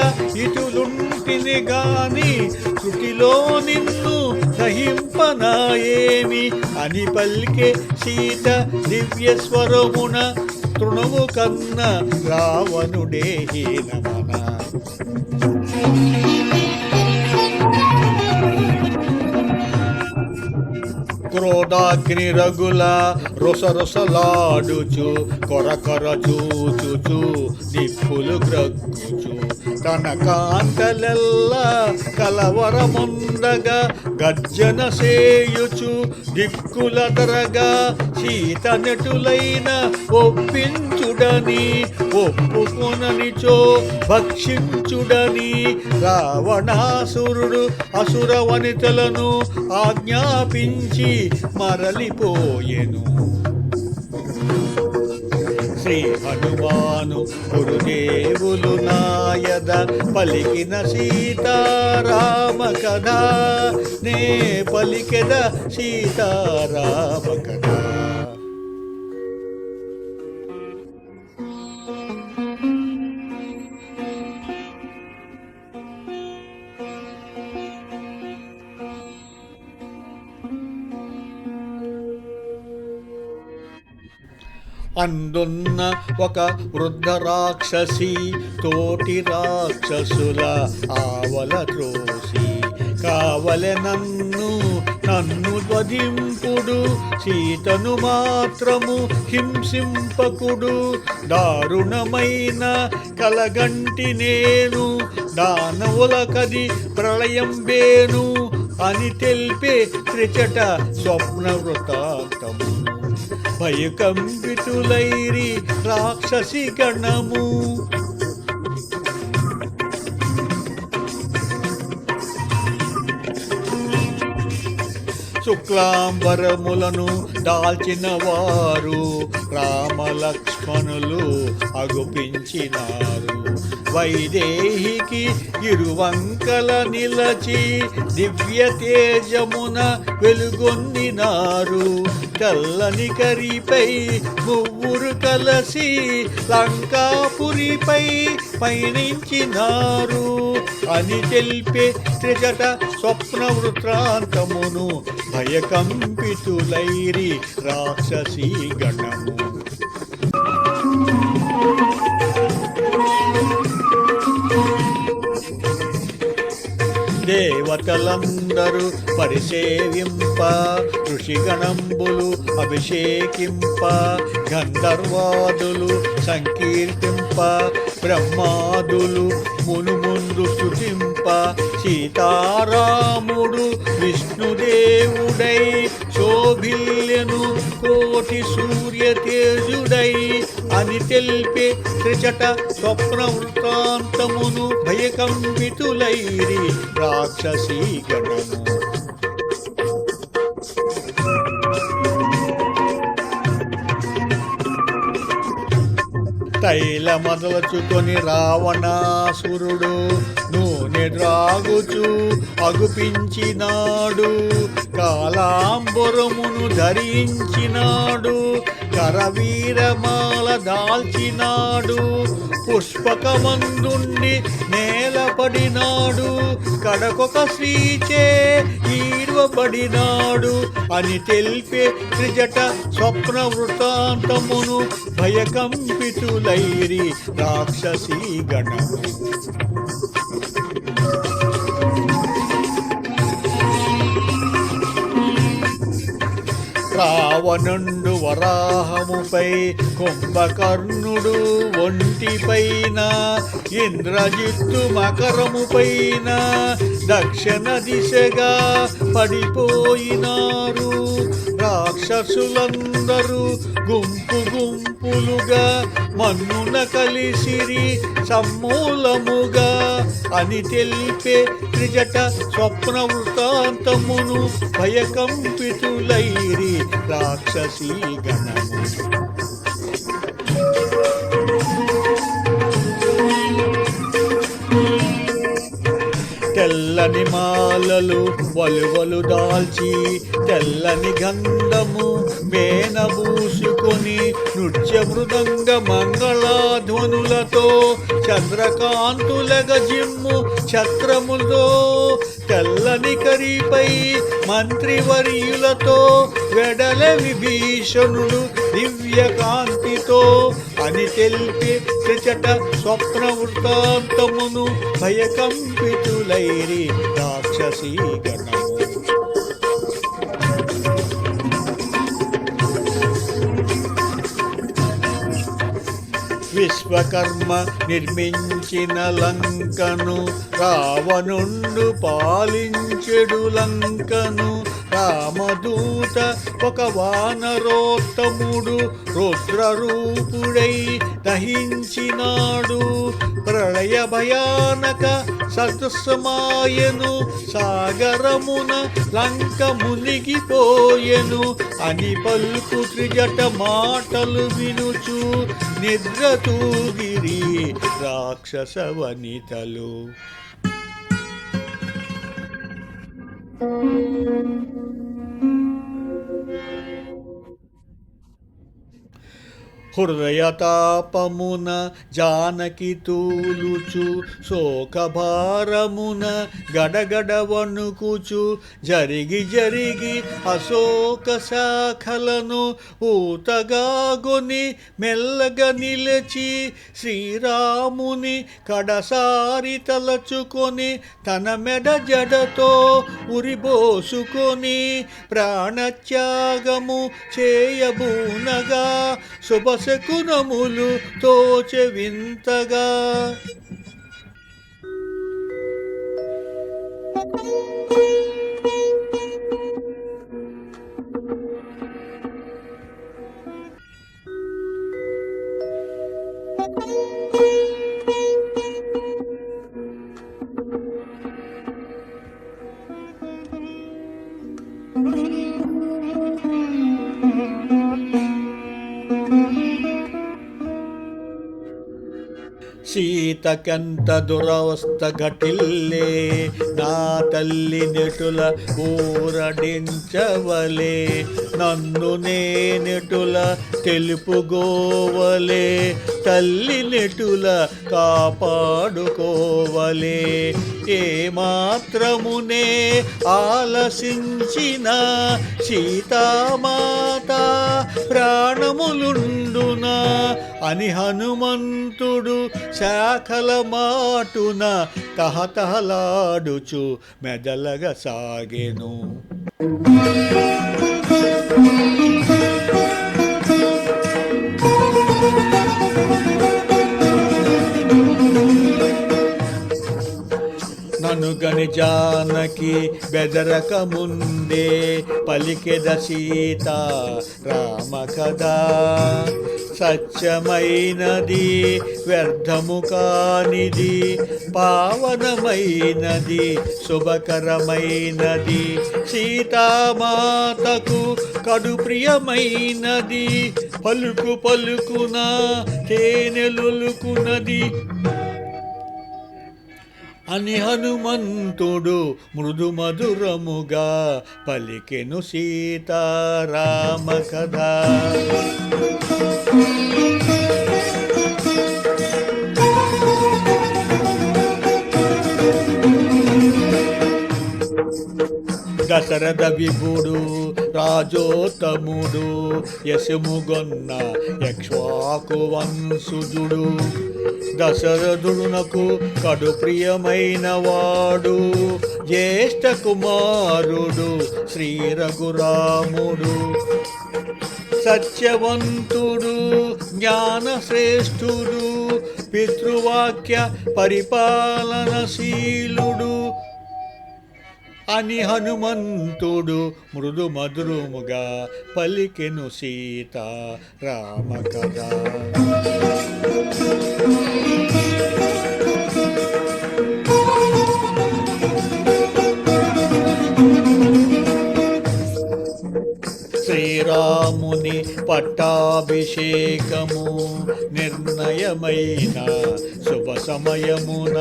ఇటులుంటిని గాని త్రుటిలో నిన్ను సహింపనాయేమి అని పల్కె సీత దివ్య స్వరమున తృణము కన్న రావణుడే హీనమన. క్రోధాగ్ని రగుల రొసరొసలాడుచు కొరకొర చూచుచు నిప్పులు గ్రగ్గుచు తన కాంతలెల్లా కలవరముందగా గర్జన సేయుచు దిక్కుల తరగా సీత నెటులైన ఒప్పించుడని ఒప్పుకొననిచో భక్షించుడని రావణాసురుడు అసుర వనితలను ఆజ్ఞాపించి మరలిపోయెను. శ్రీ హనుమాను గురుదేవులు నాయద పలికిన సీతారామ కథ నే పలికెద సీతారామ కథ. అందున్న ఒక వృద్ధ రాక్షసి తోటి రాక్షసుల ఆవల త్రోసి కావలె నన్ను వధింపుడు సీతను మాత్రము హింసింపకుడు దారుణమైన కలగంటి నేను దానవులకది ప్రళయం వేను అని తెలిపే త్రిచట స్వప్న వృతాంతము భయకంపితులైరి రాక్షసి గణము శుక్లాంబరములను దాల్చిన వారు రామలక్ష్మణులు అగుపించినారు వైదేహికి ఇరువంకల నిలచి దివ్య తేజమున వెలుగొందినారు తెల్లని కరిపై మువ్వురు కలసి లంకాపురిపై పయనించినారు అని తెలిపే త్రిజట స్వప్న వృత్తాంతమును భయకంపితులైరి రాక్షసీ గణము దేవతలందరూ పరిసేవింప ఋషిగణంబులు అభిషేకింప గంధర్వాదులు సంకీర్తింప బ్రహ్మాదులు మునుముందు స్తుతింప సీతారాముడు విష్ణుదేవుడై శోభిల్యను కోటి సూర్య తేజుడై అని తెలిపే త్రిచట స్వప్న వృత్తాంతమును భయకంపితులైరి రాక్షసీ గణము తైల మొదలుచుకొని రావణాసురుడు నూనె ద్రాగుచు అగుపించినాడు కాలాంబరమును ధరించినాడు కరవీరమాల దాల్చినాడు పుష్పకమందుండి నేలపడినాడు కడకొక శ్రీచే ఈడ్వబడినాడు అని తెలిపే త్రిజట స్వప్న వృత్తాంతమును భయకంపితులైరి రాక్షసీ గణము రావణుండు వరాహముపై కుంభకర్ణుడు ఒంటిపైన ఇంద్రజిత్తు మకరముపైన దక్షిణ దిశగా పడిపోయినారు రాక్షసులందరూ గుంపు గుంపులుగా మన్నున కలిసిరి సమూలముగా అని తెలిపే త్రిజట స్వప్న వృత్తాంతమును భయకంపితులైరి రాక్షసీ గణము తెల్లని మాలలు వలువలు దాల్చి తెల్లని గంధము మేనబూసుకొని నృత్య మృదంగ మంగళాధ్వనులతో చంద్రకాంతులగ జిమ్ము ఛత్రముతో తెల్లని కరిపై మంత్రివర్యులతో వెడల విభీషణుడు దివ్య కాంతితో అని తెలిపి త్రిచట స్వప్న వృత్తాంతమును భయకంపితులైరి రాక్షసీ గణము విశ్వకర్మ నిర్మించిన లంకను రావణుండు పాలించెడు లంకను రామదూత ఒక వానరోత్తముడు రుద్రరూపుడై దహించినాడు ప్రళయ భయానక సదృశమాయను సాగరమున లంక మునిగిపోయెను అని పలుకు త్రిజట మాటలు వినుచు నిద్రతూగిరి రాక్షస వనితలు హృదయతాపమున జానకి తూలుచు శోకభారమున గడగడ వణుకుచు జరిగి జరిగి అశోక శాఖలను ఊతగాగొని మెల్లగా నిలిచి శ్రీరాముని కడసారి తలచుకొని తన మెడ జడతో ఉరిబోసుకొని ప్రాణత్యాగము చేయబూనగా శుభశకునములు తోచె వింతగా. సీతకెంత దురవస్థ ఘటిల్లే నా తల్లి నెటుల ఊరడించవలే నన్ను నేనెటుల తెలుపుగోవలే తల్లి నెటుల కాపాడుకోవలే ఏ మాత్రమునే ఆలసించిన సీతామాత ప్రాణములుండునా అని హనుమంతుడు శాఖల మాటున తహతహలాడుచు మెదలగ సాగెను. ననుగని జానకి బెదరక ముందే పలికెద సీత రామ కథ సత్యమైనది వ్యర్థము కానిది పావనమైనది శుభకరమైనది సీతామాతకు కడు ప్రియమైనది పలుకు పలుకున తేనెలొలుకున్నది అని హనుమంతుడు మృదు మధురముగా పలికెను సీతారామ కథ. దశరథ విభుడు రాజోత్తముడు యశముగొన్న యక్ష్వాకు వంశుజుడు దశరథుడునకు కడు ప్రియమైన వాడు జ్యేష్ఠ కుమారుడు శ్రీ రఘురాముడు సత్యవంతుడు జ్ఞానశ్రేష్ఠుడు పితృవాక్య పరిపాలనశీలుడు అని హనుమంతుడు మృదు మధురముగా పలికెను సీత రామ కథ. శ్రీరాముని పట్టాభిషేకము నిర్ణయమైన శుభ సమయమున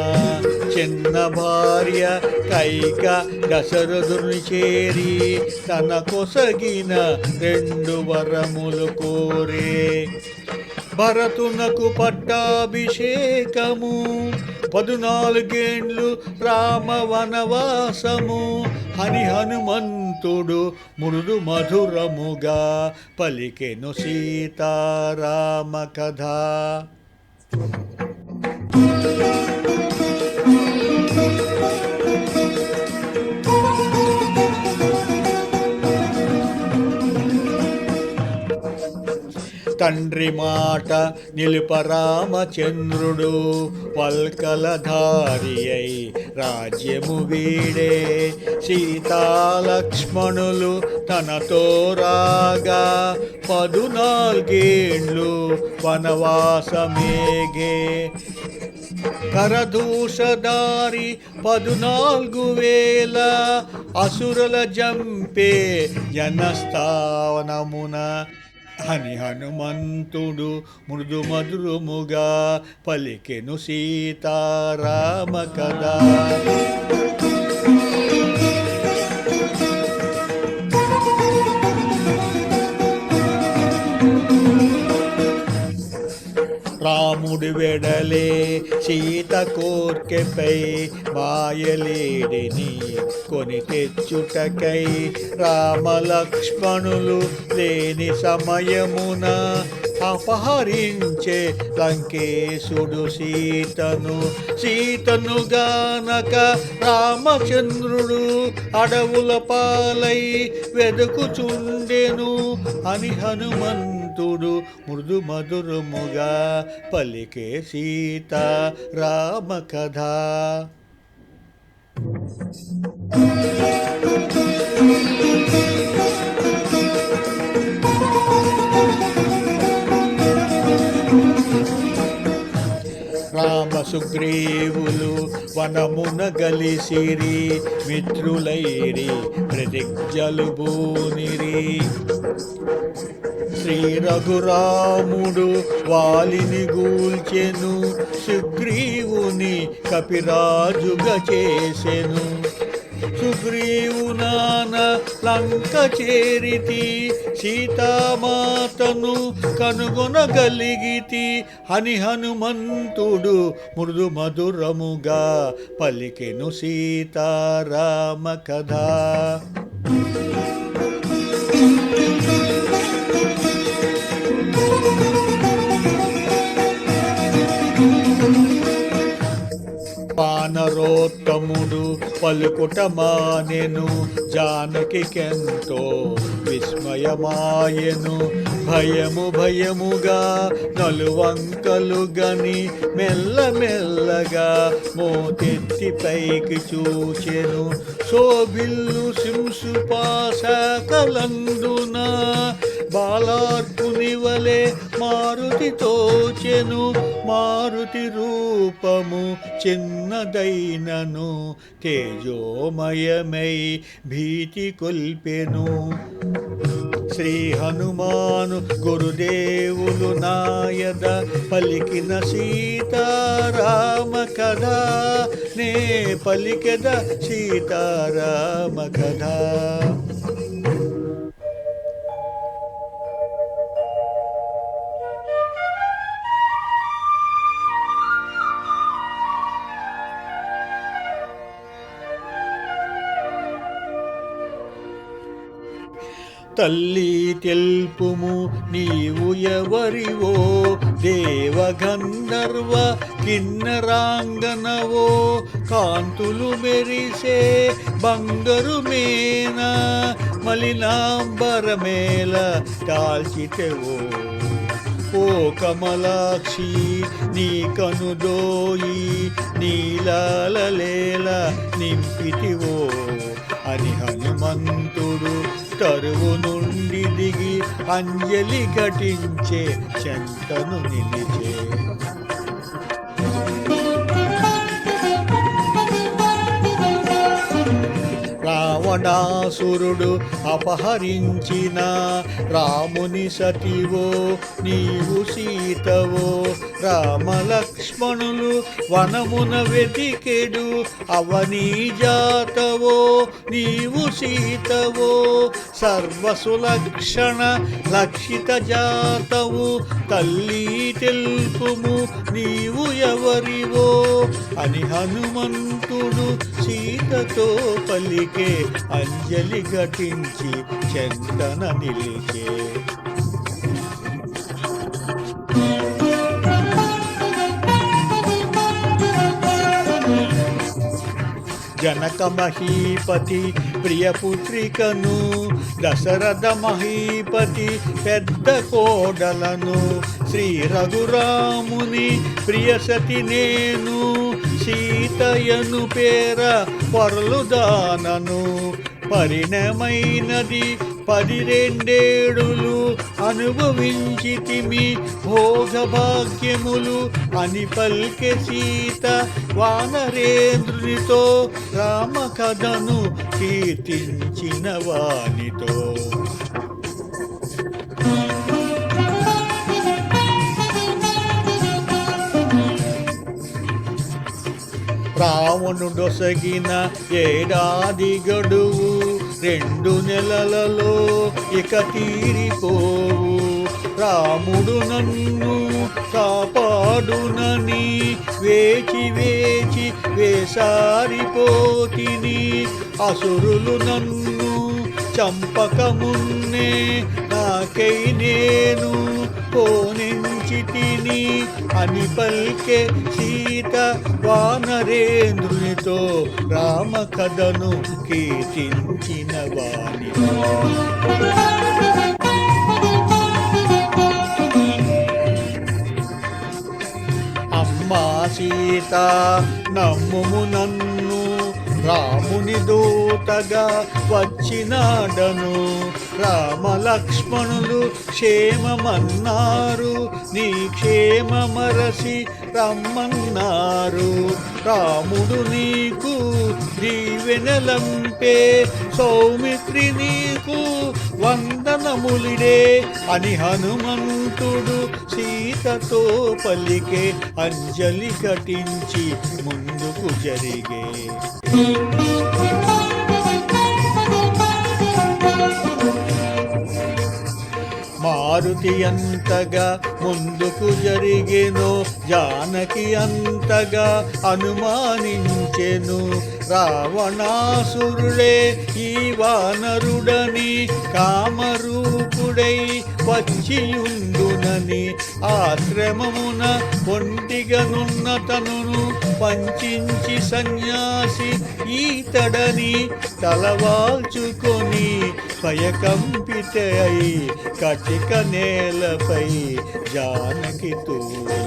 చిన్న భార్య కైక దశరథుని చేరి తన కొసగిన 2 వరములు కోరే భరతునకు పట్టాభిషేకము 14 ఏండ్లు రామ వనవాసము అని హనుమంతుడు మృదు మధురముగా పలికెను సీతారామ కథ. తండ్రి మాట నిలుపరామచంద్రుడు వల్కలధారి అయి రాజ్యము వీడే సీతాలక్ష్మణులు తనతో రాగా 14 ఏండ్లు వనవాసమేగే కరదూషధారి 14,000 అసురుల జంపే జనస్థావనమున అని హనుమంతుడు మృదు మధురముగా పలికెను సీతారామ కథ. రాముడి వెడలే సీత కోర్కెపై మాయలేడిని కొని తెచ్చుటకై రామలక్ష్మణులు లేని సమయమున అపహరించే లంకేశుడు సీతను గానక రామచంద్రుడు అడవుల పాలై వెదుకుచుండెను అని హనుమంతుడు మృదు మధురముగా పలికే సీత రామ కథ. రామ సుగ్రీవులు వనమున గలిసిరి మిత్రులైరి ప్రతిజ్ఞలు బూనిరి. శ్రీ రఘురాముడు వాలిని గూల్చెను సుగ్రీవుని కపిరాజుగా చేసెను. సుగ్రీవునాన లంక చేరితి సీతామాతను కనుగొనగలిగితి అని హనుమంతుడు మృదు మధురముగా పలికెను సీతారామ కథ. వానరోత్తముడు పలుకుట మానెను జానకికెంతో విస్మయమాయెను. భయముగా నలువంకలు గని మెల్లమెల్లగా మోతెత్తి పైకి చూచెను. శోభిల్లు సింసుపాశకలందున బాలార్కుని వలె మారుతి తోచెను. మారుతి రూపము చిన్నదైనను తేజోమయమై భీతి కొల్పెను. శ్రీ హనుమాను గురుదేవులు నాయద పలికిన సీతారామ కథ నే పలికెద సీతారామ కథ. తల్లి తెల్పుము నీవు ఎవరివో దేవగంధర్వ కిన్నరాంగనవో కాంతులు మెరిసే బంగరు మేన మలినాంబరమేల దాల్చితెవో. ఓ కమలాక్షి నీ కనుదోయి నీలాలలేల నింపితివో అని హనుమంతుడు తరువు నుండి దిగి అంజలి ఘటించే చెంతను నిలిచే. రావణాసురుడు అపహరించిన రాముని సతివో నీవు సీతవో. రామలక్ష్మణులు వనమున వెతికెడు అవనీ జాతవో నీవు సీతవో. సర్వసులక్షణ లక్షిత జాతవు తల్లి తెల్పుము నీవు ఎవరివో అని హనుమంతుడు సీతతో పలికే అంజలి ఘటించి చెంతన నిలిచే. జనక మహీపతి ప్రియపుత్రికను దశరథ మహీపతి పెద్ద కోడలను శ్రీ రఘురాముని ప్రియసతి నేను సీతయను పేర పొరలుదానను. పరిణమైనది 12 ఏడులు అనుభవించితిమి భోగభాగ్యములు అని పల్కె సీత వానరేంద్రునితో రామ కథను కీర్తించిన వానితో. రావణుడొసగిన ఏడాది గడువు 2 నెలలలో ఇక తీరిపోవు. రాముడు నన్ను కాపాడునని వేచి వేచి వేసారిపోతిని. అసురులు నన్ను చంపకమున్నే నాకై నేను పోనించి తిని అని పల్కె సీత వానరేంద్రునితో రామ కథను కీర్తించిన వాణి. అమ్మా సీత నమ్ముము నన్ను రాముని దూతగా వచ్చినాడను. రామ లక్ష్మణులు క్షేమమన్నారు, నీ క్షేమమరసి రమ్మన్నారు. రాముడు నీకు దీవెనలంపే, సౌమిత్రి నీకు వందనములిడే అని హనుమంతుడు సీతతో పలికే. అంజలి ఘటించి ముందుకు జరిగే. మారుతి అంతగా ముందుకు జరిగెను, జానకి అంతగా అనుమానించెను. రావణాసురుడే ఈ వానరుడని కామరూపుడై వచ్చియుండునని ఆశ్రమమున ఒంటిగనున్న తనును పంచించి సన్యాసి ఈతడని తలవాల్చుకొని భయకంపిత అయి కటిక నేలపై జానకి తూలే.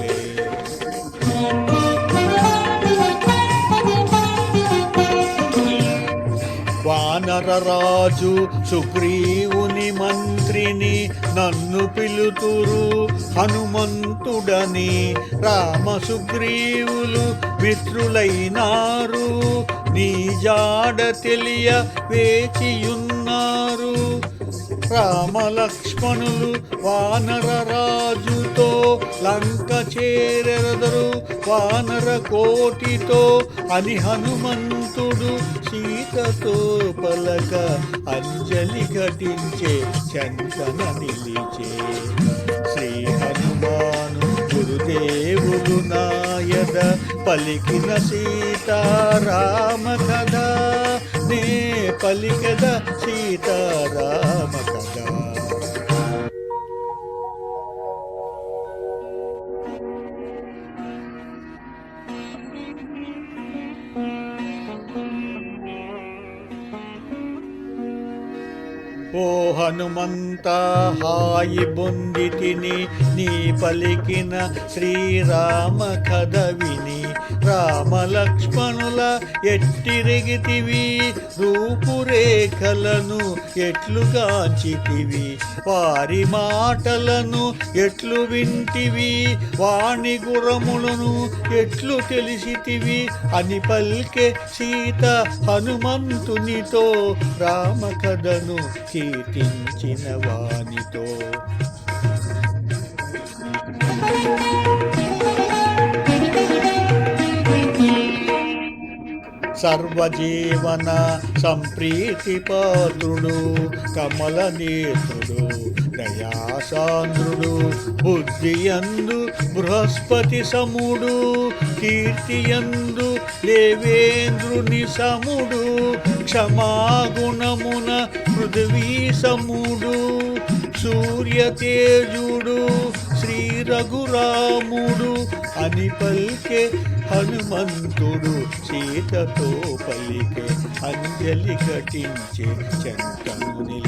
వానరరాజు సుగ్రీవుని మంత్రిని నన్ను పిలుతురు హనుమంతుడని. రామ సుగ్రీవులు మిత్రులైనారు, నీ జాడ తెలియ వేచియున్నారు. రామ లక్ష్మణులు వానర రాజుతో లంక చేరెదరు వానర కోటితో అని హనుమంతుడు సీతతో పలక అంజలి ఘటించే చందన నిలిచే. శ్రీ హనుమాను గురుదేవులు నాయద పలికిన సీతారామ కథ, నే పలికద సీతారామ కథ. ఓ హనుమంత హాయి బొందితిని నీ పలికిన శ్రీరామ కథ విని. రామ లక్ష్మణుల ఎట్టిరెగితివి, రూపురేఖలను ఎట్లుగాంచితివి, వారి మాటలను ఎట్లు వింటివి, వాణి గురములను ఎట్లు తెలిసితివి అని పల్కె సీత హనుమంతునితో రామ కథను కీర్తించిన వానితో. సర్వజీవన సంప్రీతి పాత్రుడు కమల నేత్రుడు దయాసాంద్రుడు బుద్ధియందు బృహస్పతి సముడు కీర్తియందు దేవేంద్రుని సముడు క్షమాగుణమున పృథ్వీ సముడు సూర్యతేజుడు శ్రీ రఘురాముడు అని పల్కె హనుమంతుడు సీతతో పలికే అంజలి ఘటించే చెంతను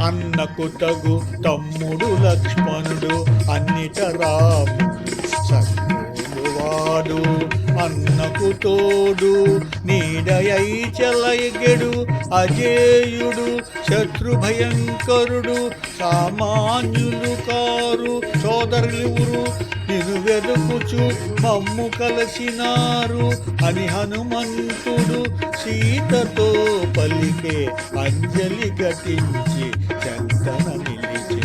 అన్నకు తగు తమ్ముడు లక్ష్మణుడు అన్నిట రాముడు సత్యుడు వాడు అన్నకు తోడు నీడయై చెలయగెడు అజేయుడు శత్రుభయంకరుడు సామాన్యులు కారు సోదరులువురు నిన్ను వెదుకుచు మమ్ము కలసినారు అని హనుమంతుడు సీతతో పలికే అంజలి ఘటించి చంతన నిలిచే.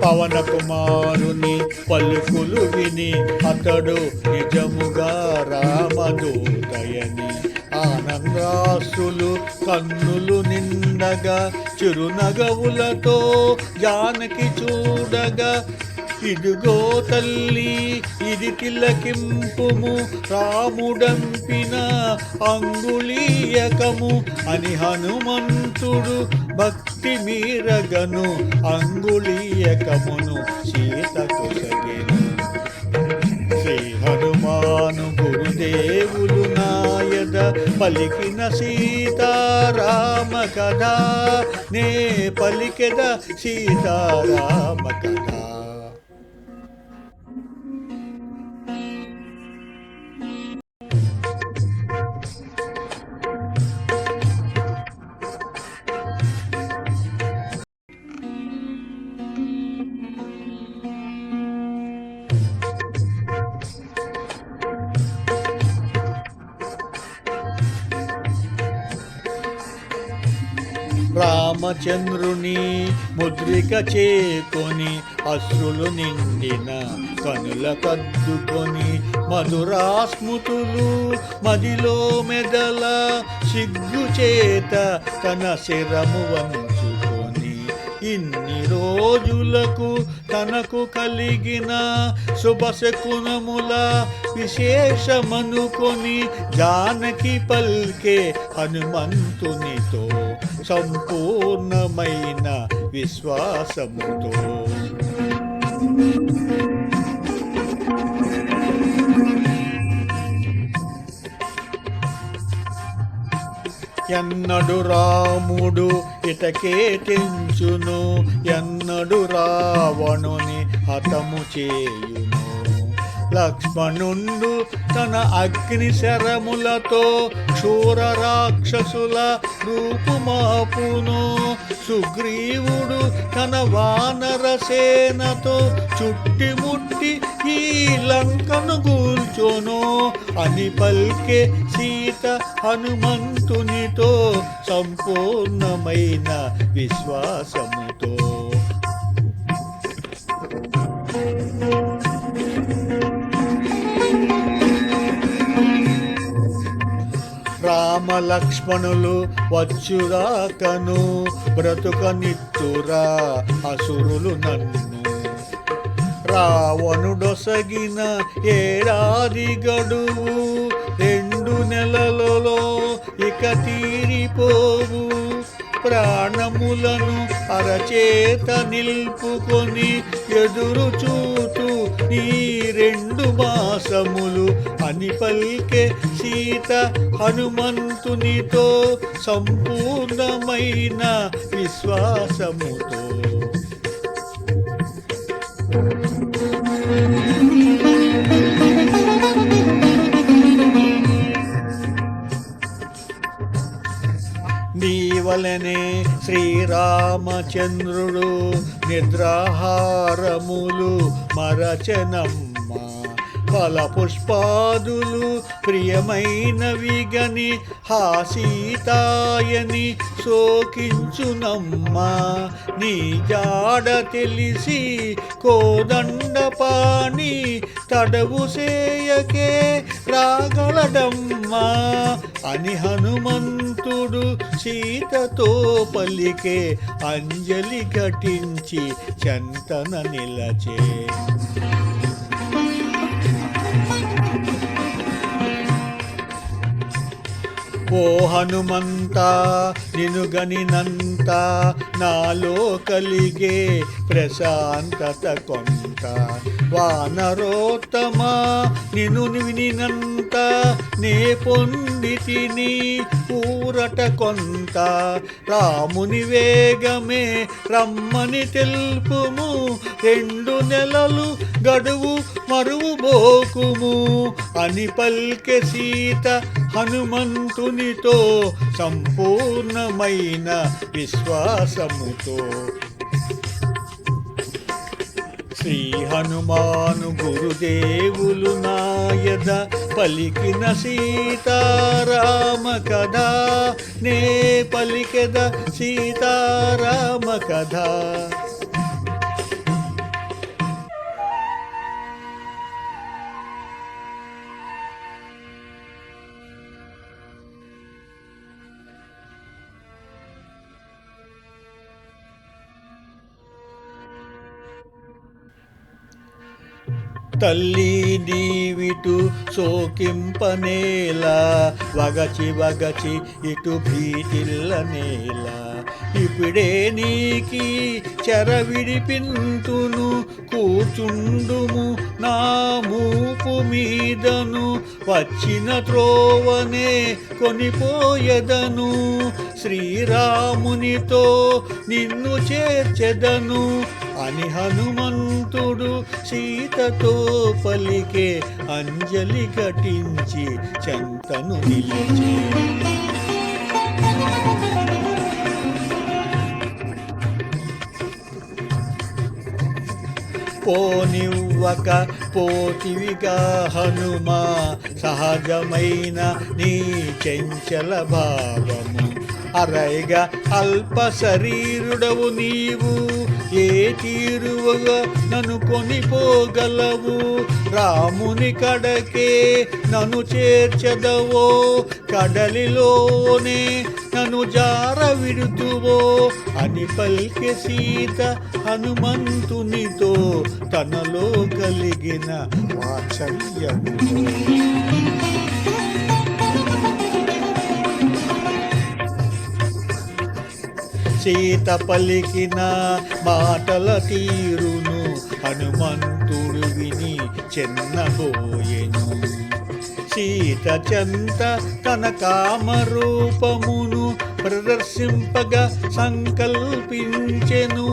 పవన కుమారుని పలుకులు విని అతడు నిజముగా రామదూతయని ఆనందాసులు కన్నులు నిండగా చిరునగవులతో జానకి చూడగా ఇదిగో తల్లి ఇది తిలకింపుము రాముడంపిన అంగుళీయకము అని హనుమంతుడు భక్తి మీరగను అంగుళీయకమును సీతకు సగెను. శ్రీ హనుమాను గురుదేవులు నాయద పలికిన సీతారామ కథ నే పలికెద సీతారామ కథ. రామచంద్రుని ముద్రిక చేకొని అశ్రులు నిండిన కనుల కద్దుకొని మధురాస్మృతులు మదిలో మెదల సిగ్గు చేత తన శిరము వంచుకొని ఇన్ని రోజులకు తనకు కలిగిన శుభశకునముల విశేషమనుకొని జానకి పల్కే హనుమంతునితో సంపూర్ణమైన విశ్వాసముతో. ఎన్నడు రాముడు ఇటకే తెంచును ఎన్నడు రావణుని హతము చేయును. లక్ష్మణుండు తన అగ్ని శరములతో క్షూర రాక్షసుల రూపుమాపును. సుగ్రీవుడు తన వానర సేనతో చుట్టిముట్టి ఈ లంకను గూల్చొను అని పల్కే సీత హనుమంతునితో సంపూర్ణమైన విశ్వాసముతో. రామ లక్ష్మణులు వచ్చురాకను బ్రతుకనిత్తురా అసురులు నన్ను. రావణుడొసగిన ఏడాది గడువు 2 నెలలలో ఇక తీరిపోవు. ప్రాణములను అరచేత నిల్పుకొని ఎదురు చూతూ నీ 2 మాసములు అని పల్కే సీత హనుమంతునితో సంపూర్ణమైన విశ్వాసముతో. నీవలనే శ్రీరామచంద్రుడు నిద్రాహారములు మరచనమ్మ. ఫల పుష్పాదులు ప్రియమైనవి గని హాసీతాయని శోకించునమ్మా. నీ జాడ తెలిసి కోదండపాణి తడవు సేయకే రాగలడమ్మా అని హనుమంతుడు సీతతో పలికే అంజలి ఘటించి చెంతన నిలచే. ఓ హనుమంతా నిను గనినంత నాలో కలిగే ప్రశాంతత కొంత. వానరోత్తమా నిను వినినంత నే పొందితిని ఊరట కొంత. రాముని వేగమే రమ్మని తెలుపుము 2 నెలలు గడువు మరువు బోకుము అని పల్కె సీత హనుమంతునితో సంపూర్ణమైన విశ్వాసముతో. శ్రీ హనుమాను గురుదేవులు నాయద పలికిన సీతారామ కథ నే పలికెద సీతారామ కథ. తల్లి నీవిటు సోకింపనేలా, వగచి వగచి ఇటు భీతిల్లనేలా. ఇప్పుడే నీకి చెర విడిపింతును, కూచుండుము నా మూపు మీదను. వచ్చిన త్రోవనే కొనిపోయెదను, శ్రీరామునితో నిన్ను చేర్చెదను అని హనుమంతుడు సీతతో పలికే. అంజలి ఘటించి చెంతను నిలిచే. పోనివ్వక పోతివిగా హనుమా, సహజమైన నీ చెంచల భావము. అరైగా అల్ప శరీరుడవు నీవు, ఏ తీరువగా నన్ను కొనిపోగలవు. రాముని కడకే నన్ను చేర్చదవో, కడలిలోనే నన్ను జార విడుతువో అని పల్కె సీత హనుమంతునితో, తనలో కలిగిన వాత్సల్యముతో. సీత పలికిన మాటల తీరును హనుమంతుడు విని చెన్నబోయెను. సీత చెంత తన కామరూపమును ప్రదర్శింపగా సంకల్పించెను.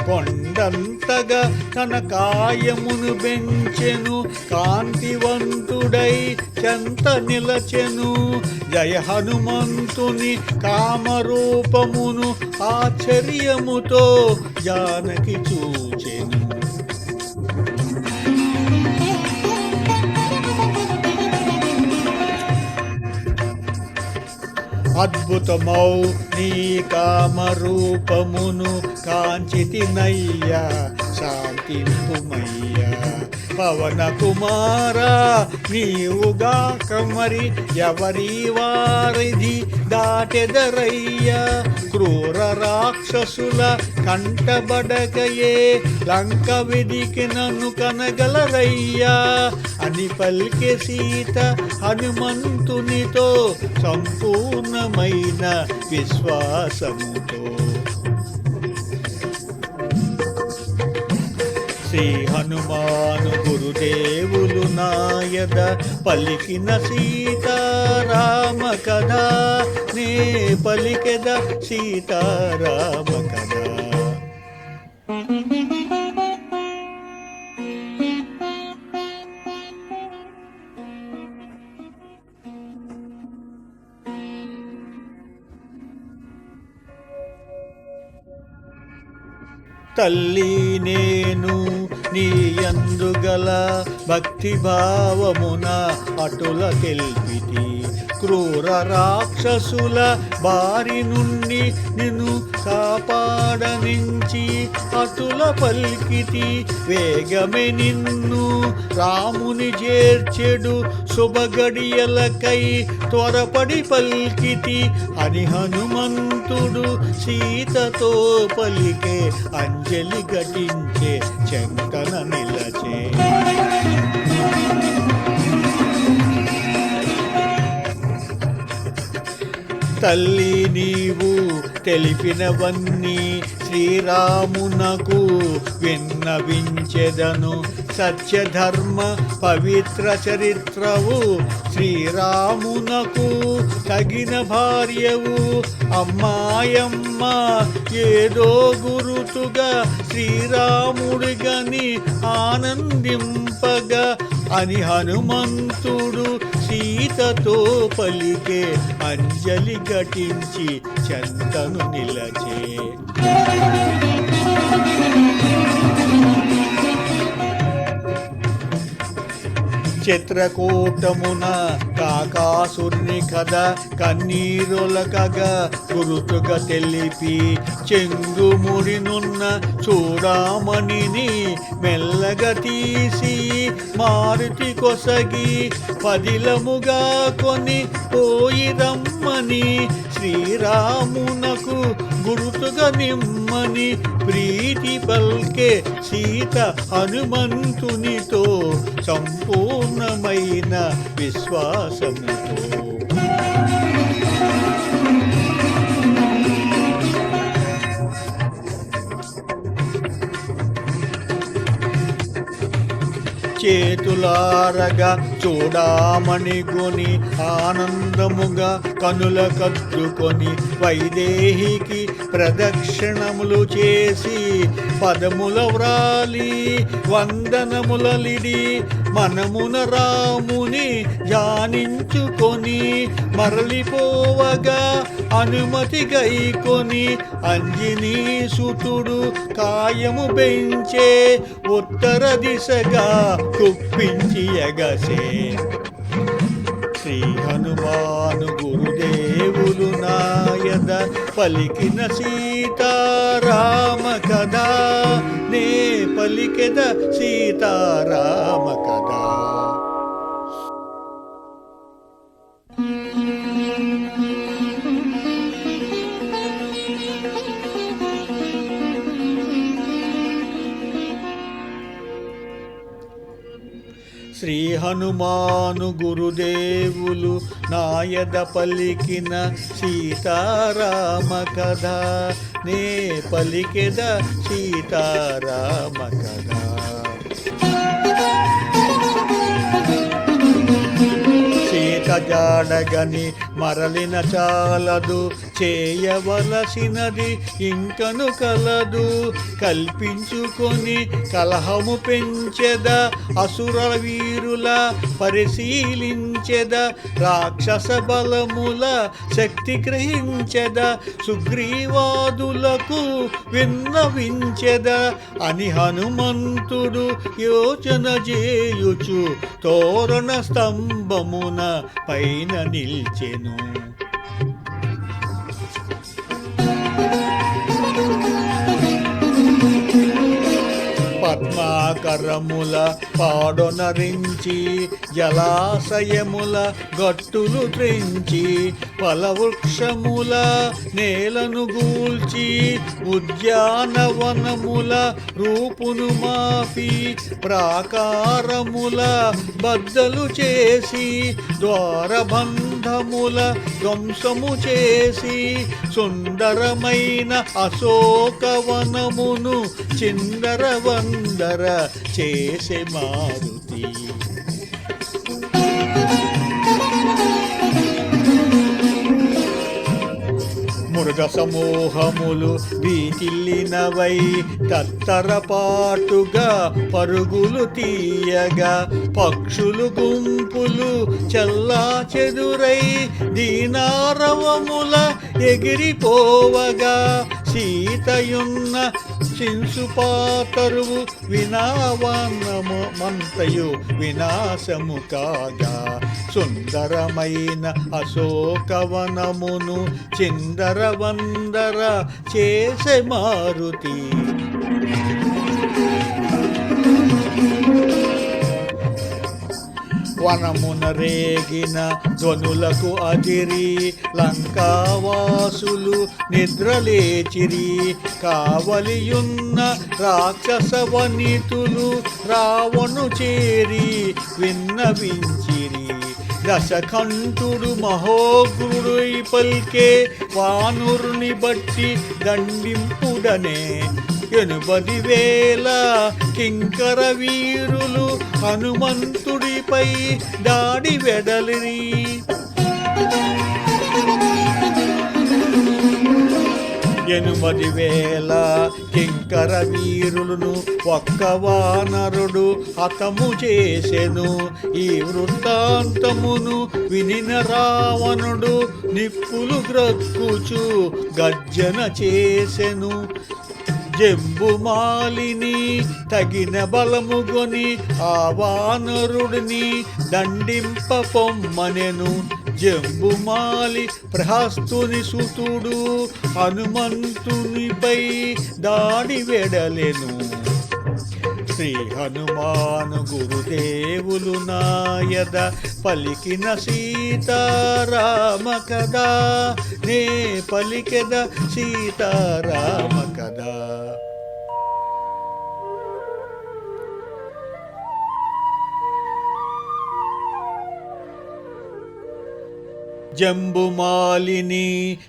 కొండంతగా తన కాయమును పెంచెను, కాంతివంతుడై చెంత నిలచెను. జయ హనుమంతుని కామరూపమును ఆశ్చర్యముతో జానకి చూచెను. అద్భుతమౌ నీ కామరూపమును కాంచితినయ్యా, శాంతింపుమయ్యా. పవన కుమారా నీవుగాక మరి ఎవరి వారిది దాటెదరయ్యా. క్రూర రాక్షసుల కంటబడకయే లంక వెదికి నన్ను కనగలరయ్యా అని పలికె సీత హనుమంతునితో సంపూర్ణమైన విశ్వాసముతో. శ్రీ హనుమాను గురుదేవులు నాయద పలికిన సీతారామ కథ, నే పలికెద సీతారామ కథ. తల్లి నేను నీ యందుగల భక్తిభావమున అటుల తెల్పితి. క్రూర రాక్షసుల బారి నుండి నిన్ను కాపాడనించి అటుల పల్కితి. వేగమే నిన్ను రాముని చేర్చెడు శుభగడియలకై త్వరపడి పల్కితి అని హనుమంతుడు సీతతో పలికే. అంజలి ఘటించే చెంతన నిలచే. తల్లి నీవు తెలిపినవన్నీ శ్రీరామునకు విన్నవించెదను. సత్యధర్మ పవిత్ర చరిత్రవు శ్రీరామునకు తగిన భార్యవు. అమ్మాయమ్మ ఏదో గురుతుగా శ్రీరాముడిగని ఆనందింపగా అని హనుమంతుడు సీతతో పలికే. అంజలి ఘటించి చెంతను నిలచే. చిత్రకూటమున కాకాసురుని కథ కన్నీరులకగా గురుతుగా తెలిపి చెంగుముడినున్న చూడామణిని మెల్లగా తీసి మారుతి కొసగి పదిలముగా కొని పోయి రమ్మని శ్రీరామునకు గురుతుగా నిమ్మని ప్రీతి పల్కే సీత హనుమంతునితో సంపూర్ణమైన విశ్వాసముతో. చేతులారగా చూడామణి గొని ఆనందముగా కనుల కద్దుకొని వైదేహికి ప్రదక్షిణములు చేసి పదముల వ్రాలి వందనములలిడి మనమున రాముని ధ్యానించుకొని మరలిపోవగా అనుమతి గైకొని అంజనీ సుతుడు కాయము పెంచే ఉత్తర దిశగా కుప్పించి ఎగసే. శ్రీ హనుమాను గురుదేవులు నాయద పలికిన సీతారామ కథ నే పలికెద సీతారామ కథ. శ్రీ హనుమాను గురుదేవులు నాయద పలికిన సీతారామ కథ నే పలికెద సీతారామ కథ. సీత జాడగని మరలిన చాలదు చేయవలసినది ఇంకను కలదు కల్పించుకొని కలహము పెంచెద అసుర వీరుల పరిశీలించెద రాక్షస బలముల శక్తి గ్రహించెద సుగ్రీవాదులకు విన్నవించెద అని హనుమంతుడు యోచన చేయుచు తోరణ స్తంభమున పైన నిల్చెను. పద్మాకరముల పాడొనరించి జలాశయముల గట్టులు త్రెంచి ఫలవృక్షముల నేలను గూల్చి ఉద్యానవనముల రూపును మాపి ప్రాకారముల బద్దలు చేసి ద్వారబంధముల ధ్వంసము చేసి సుందరమైన అశోకవనమును చిందరవందర చేసే మారుతి. మృగ సమూహములు వీటిల్లినవై తత్తరపాటుగా పరుగులు తీయగా పక్షులు గుంపులు చల్లా చెదురై దీనారవముల ఎగిరిపోవగా సీతయున్న చింసుపాతరువు వినావనము మంతయు వినాశము కాగా సుందరమైన అశోకవనమును చిందరవందర చేసే మారుతి. వనమున రేగిన ధ్వనులకు అదిరి లంకావాసులు నిద్రలేచిరి కావలియున్న రాక్షస వనితులు రావణు చేరి విన్నవించిరి. దశకంఠుడు మహోగ్రుడై పల్కే వానురుని బట్టి దండింపుడనే 80,000 కింకర వీరులు హనుమంతుడిపై దాడి వెడలిరి. 80,000 కింకర వీరులను ఒక్క వానరుడు హతము చేసెను. ఈ వృత్తాంతమును వినిన రావణుడు నిప్పులు గ్రక్కుచు గర్జన చేసెను. జంబుమాలిని తగిన బలముగొని ఆ వానరుడిని దండింప పొమ్మనెను. జంబుమాలి ప్రహస్తుని సుతుడు హనుమంతునిపై దాడి వెడలెను. శ్రీ హనుమాను గురుదేవులు నాయద పలికిన సీతారామ కదా, నే పలికెద సీతారామ కదా. జంబుమాలిని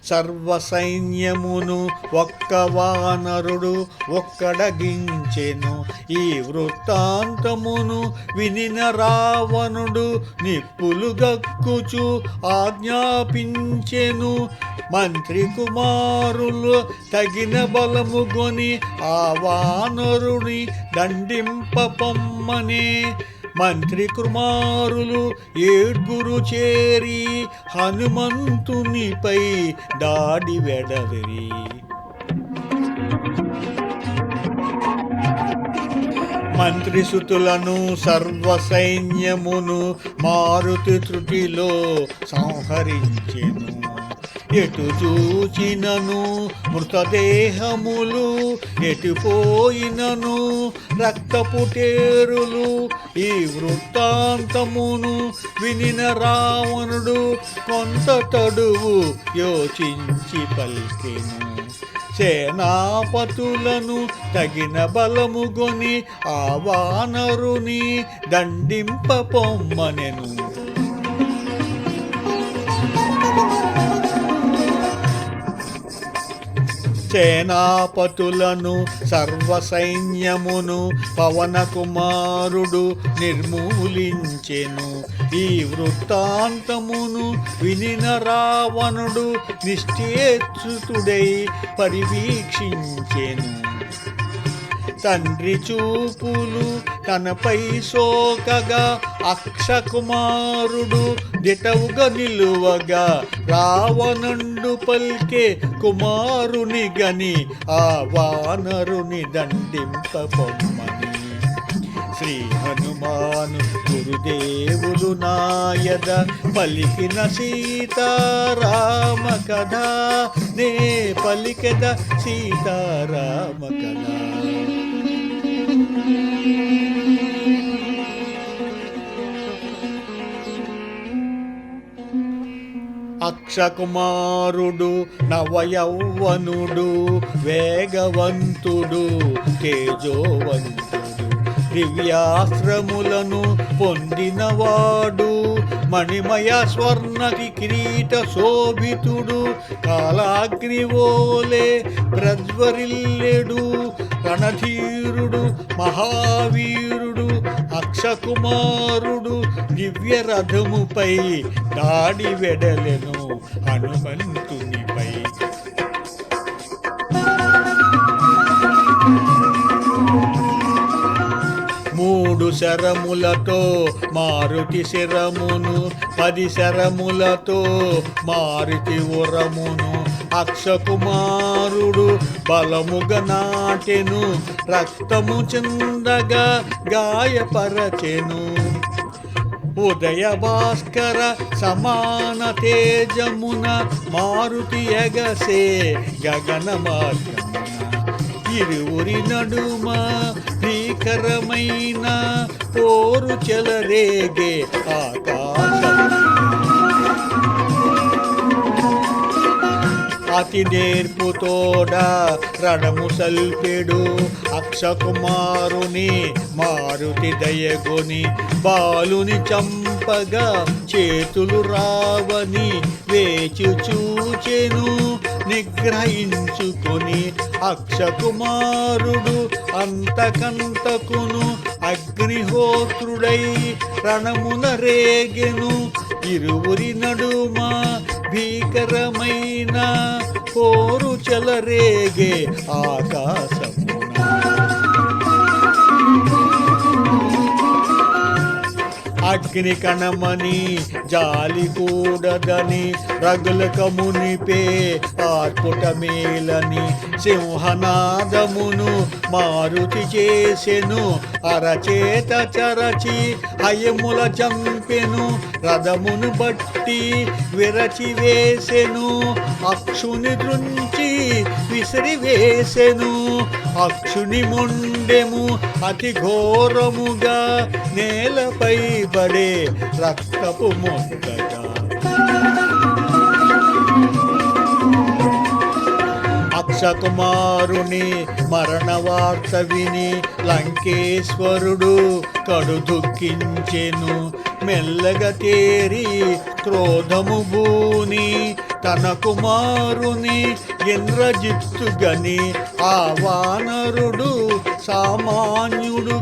సర్వసైన్యమును ఒక్క వానరుడు ఒక్కడగించెను. ఈ వృత్తాంతమును వినిన రావణుడు నిప్పులు గక్కుచు ఆజ్ఞాపించెను. మంత్రి కుమారులు తగిన బలముగొని ఆ వానరుని దండింప పొమ్మనే. మంత్రి కుమారులు 7 చేరి హనుమంతునిపై దాడి వెడలిరి. మంత్రిసుతులను సర్వసైన్యమును మారుతి త్రుటిలో సంహరించెను. ఎటు చూచినను మృతదేహములు, ఎటు పోయినను రక్తపుటేరులు. ఈ వృత్తాంతమును వినిన రావణుడు కొంత తడువు యోచించి పలికెను. సేనాపతులను తగిన బలముగొని ఆ వానరుని దండింప పొమ్మనెను. సేనాపతులను సర్వసైన్యమును పవన కుమారుడు నిర్మూలించెను. ఈ వృత్తాంతమును వినిన రావణుడు నిశ్చేతుడై పరివీక్షించెను. తండ్రి చూపులు తనపై సోకగా అక్షకుమారుడు దిటవుగా నిలువగా రావణుండు పల్కే కుమారుని గని ఆ వానరుని దండింప పొమ్మని. శ్రీ హనుమాను గురుదేవులు నాయద పలికిన సీతారామ కదా, నే పలికెద సీతారామ కదా. అక్షకుమారుడు నవయౌవనుడు వేగవంతుడు తేజోవంతుడు దివ్యాస్త్రములను పొందినవాడు మణిమయ స్వర్ణ కిరీట శోభితుడు కాలాగ్నివోలే ప్రజ్వరిల్లెడు రణధీరుడు మహావీరుడు అక్షకుమారుడు దివ్య రథముపై దాడి వెడలెను హనుమంతునిపై. మూడు శరములతో మారుతి శిరమును 10 శరములతో మారుతి ఉరమును అక్షకుమారుడు బలముగ నాటెను రక్తము చిందగా గాయపరచెను. ఉదయ భాస్కర సమాన తేజమున మారుతి ఎగసే గగన మార్గమున ఇరువురి నడుమ భీకరమైన పోరు చెలరేగే ఆకాశం. అతి నేర్పుతోడ రణము సల్పెడు అక్షకుమారుని మారుతి దయగొని బాలుని చంపగా చేతులు రావని వేచి చూచెను నిగ్రహించుకొని అక్షకుమారుడు అంతకంతకును అగ్నిహోత్రుడై రణమున రేగెను. ఇరువురి నడుమ భీకరమైన పోరు చెలరేగే ఆకాశమున అగ్ని కణమని జాలి కూడదని రగులక మునిపే ఆర్పుట మేలని సింహనాదమును మారుతి చేసెను అరచేత చరచి హయముల చంపెను రథమును బట్టి విరచి వేసెను అక్షుని దృంచి విసిరి వేసెను అక్షుని మొండెము అతి ఘోరముగా నేలపై పడే రక్తపు మొక్కగా అక్షకుమారుని మరణ వార్త విని లంకేశ్వరుడు కడు దుఃఖించెను మెల్లగా తేరి క్రోధము భూని తన కుమారుని ఇంద్రజిత్తుగని ఆ వానరుడు సామాన్యుడుగాడని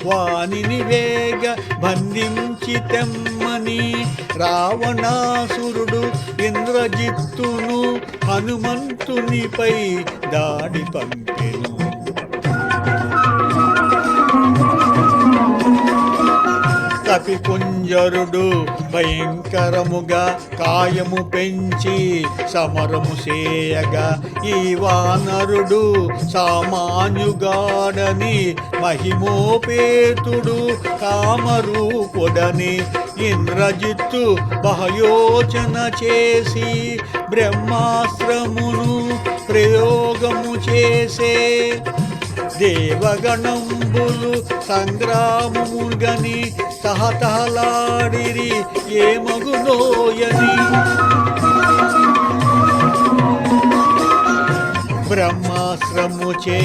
వానిని వేగ బంధించి తెమ్మని రావణాసురుడు ఇంద్రజిత్తును హనుమంతునిపై దాడి పంపెను కపికుంజరుడు భయంకరముగా కాయము పెంచి సమరము చేయగా ఈ వానరుడు సామాన్యుగాడని మహిమోపేతుడు కామరూపుడని ఇంద్రజిత్తు బహయోచన చేసి బ్రహ్మాస్త్రమును ప్రయోగము చేసే దేవగణంబులు సంగ్రామముగని తహతహలాడిరి ఏమగునోయని బ్రహ్మాశ్రముచే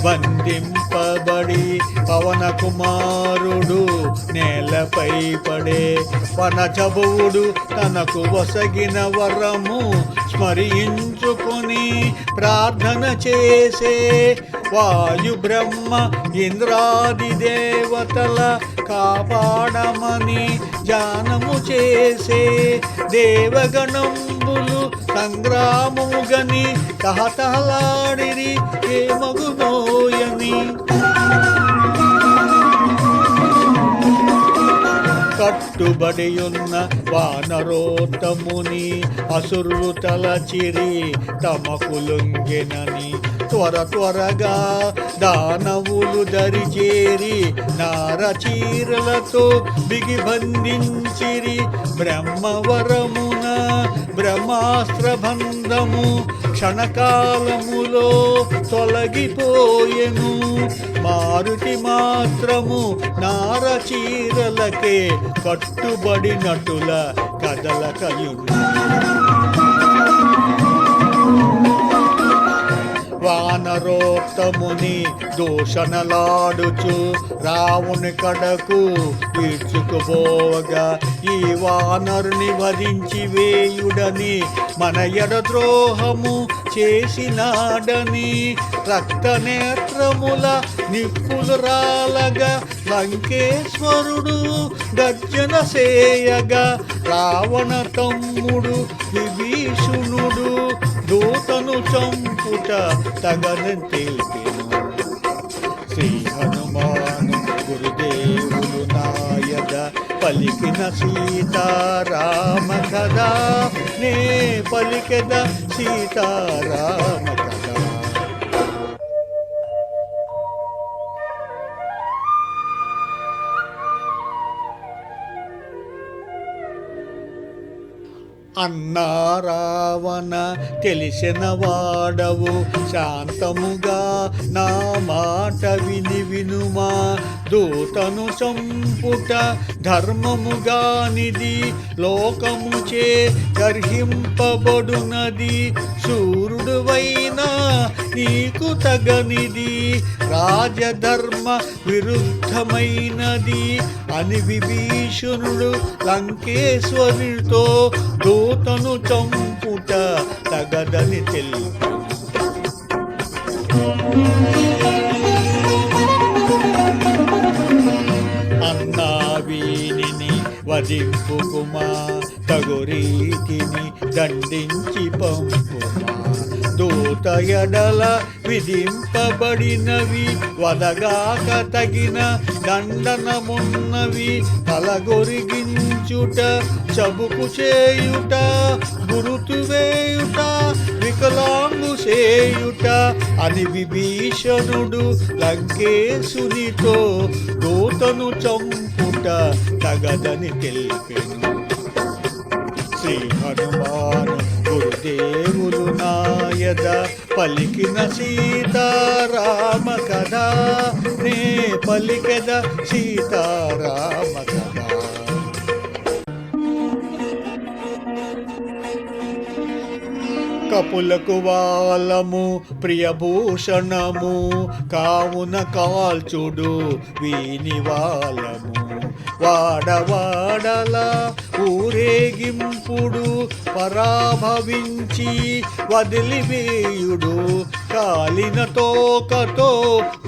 బంధింపబడి పవన కుమారుడు నేలపై పడే వనచబువుడు తనకు వసగిన వరము స్మరించుకొని ప్రార్థన చేసే వాయు బ్రహ్మ ఇంద్రాది దేవతల కాపాడమని జానము చేసే దేవగణంబులు సంగ్రామముగని తహతహలాడిరి ఏమగునోయని కట్టుబడియున్న వానరోత్తముని అసురులు తలచిరి తమకు లొంగెనని త్వరగా దానవులు దరిచేరి నారచీరలతో బిగి బంధించిరి బ్రహ్మవరమున బ్రహ్మాస్త్రబంధము క్షణకాలములో తొలగిపోయెను మారుతి మాత్రము నారచీరలకే కట్టుబడినటుల కదలకయును వానరోత్తముని దూషణలాడుచు రావుని కడకు ఈడ్చుకుపోవగా ఈ వానరుని వధించి వేయుడని మన ఎడద్రోహము చేసినాడని రక్తనేత్రముల నిప్పులు రాలగా లంకేశ్వరుడు గర్జన సేయగా రావణ తమ్ముడు విభీషణుడు దూతను చంపుట తగనని తెలిపెను శ్రీ హనుమాను గురుదేవులు నాయద పలికిన సీతారామ కదా నే పలికెద సీతారామ కదా అన్నా రావణ తెలిసిన వాడవు శాంతముగా నా మాట వినుమా దూతను చంపుట ధర్మముగానిది లోకముచే గర్హింపబడునది శూరుడువైనా నీకు తగనిది రాజధర్మ విరుద్ధమైనది అని విభీషణుడు లంకేశ్వరుడితో దూతను చంపుట తగదని తెలుపు అన్నా వీనిని వధింపుకుమా తగు రీతిని దండించి పంపుమా దూత ఎడల విధింపబడినవి వదగాక తగిన దండనమున్నవి తలగొరిగించుట చబుకు చేయుట గురుతు వేయుట వికలాంగు చేయుట అని విభీషణుడు లంకేశునితో దూతను చంపుట తగదని తెలిపెను. శ్రీ హనుమాను గురుదేవులు నాయద పలికిన సీతారామ కథ నే పలికెద సీతారామ కథ. కపులకు వాలము ప్రియభూషణము కావున కాల్చుడు వీని వాలము వాడవాడల ఊరేగింపుడు పరాభవించి వదిలివేయుడు కాలిన తోకతో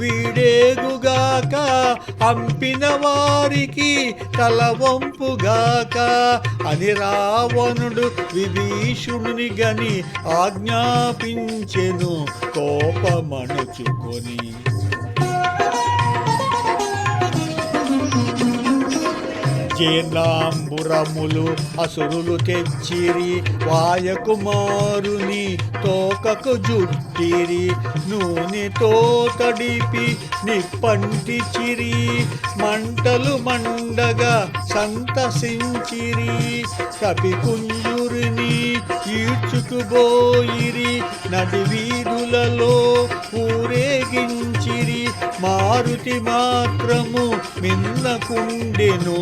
వీడేగుగాక అంపిన వారికి తల వంపుగాక అని రావణుడు విభీషణుని గని ఆజ్ఞాపించెను కోపమణుచుకొని. జీర్ణాంబురములు అసురులు తెచ్చిరి వాయకుమారుని తోకకు జుట్టిరి నూనెతో తడిపి నిప్పంటిచిరి మంటలు మండగా సంతసించిరి కపికుంజురిని ఈడ్చుకుపోయిరి నడి వీధులలో ఊరేగించిరి మారుతి మాత్రము మిన్నకుండెను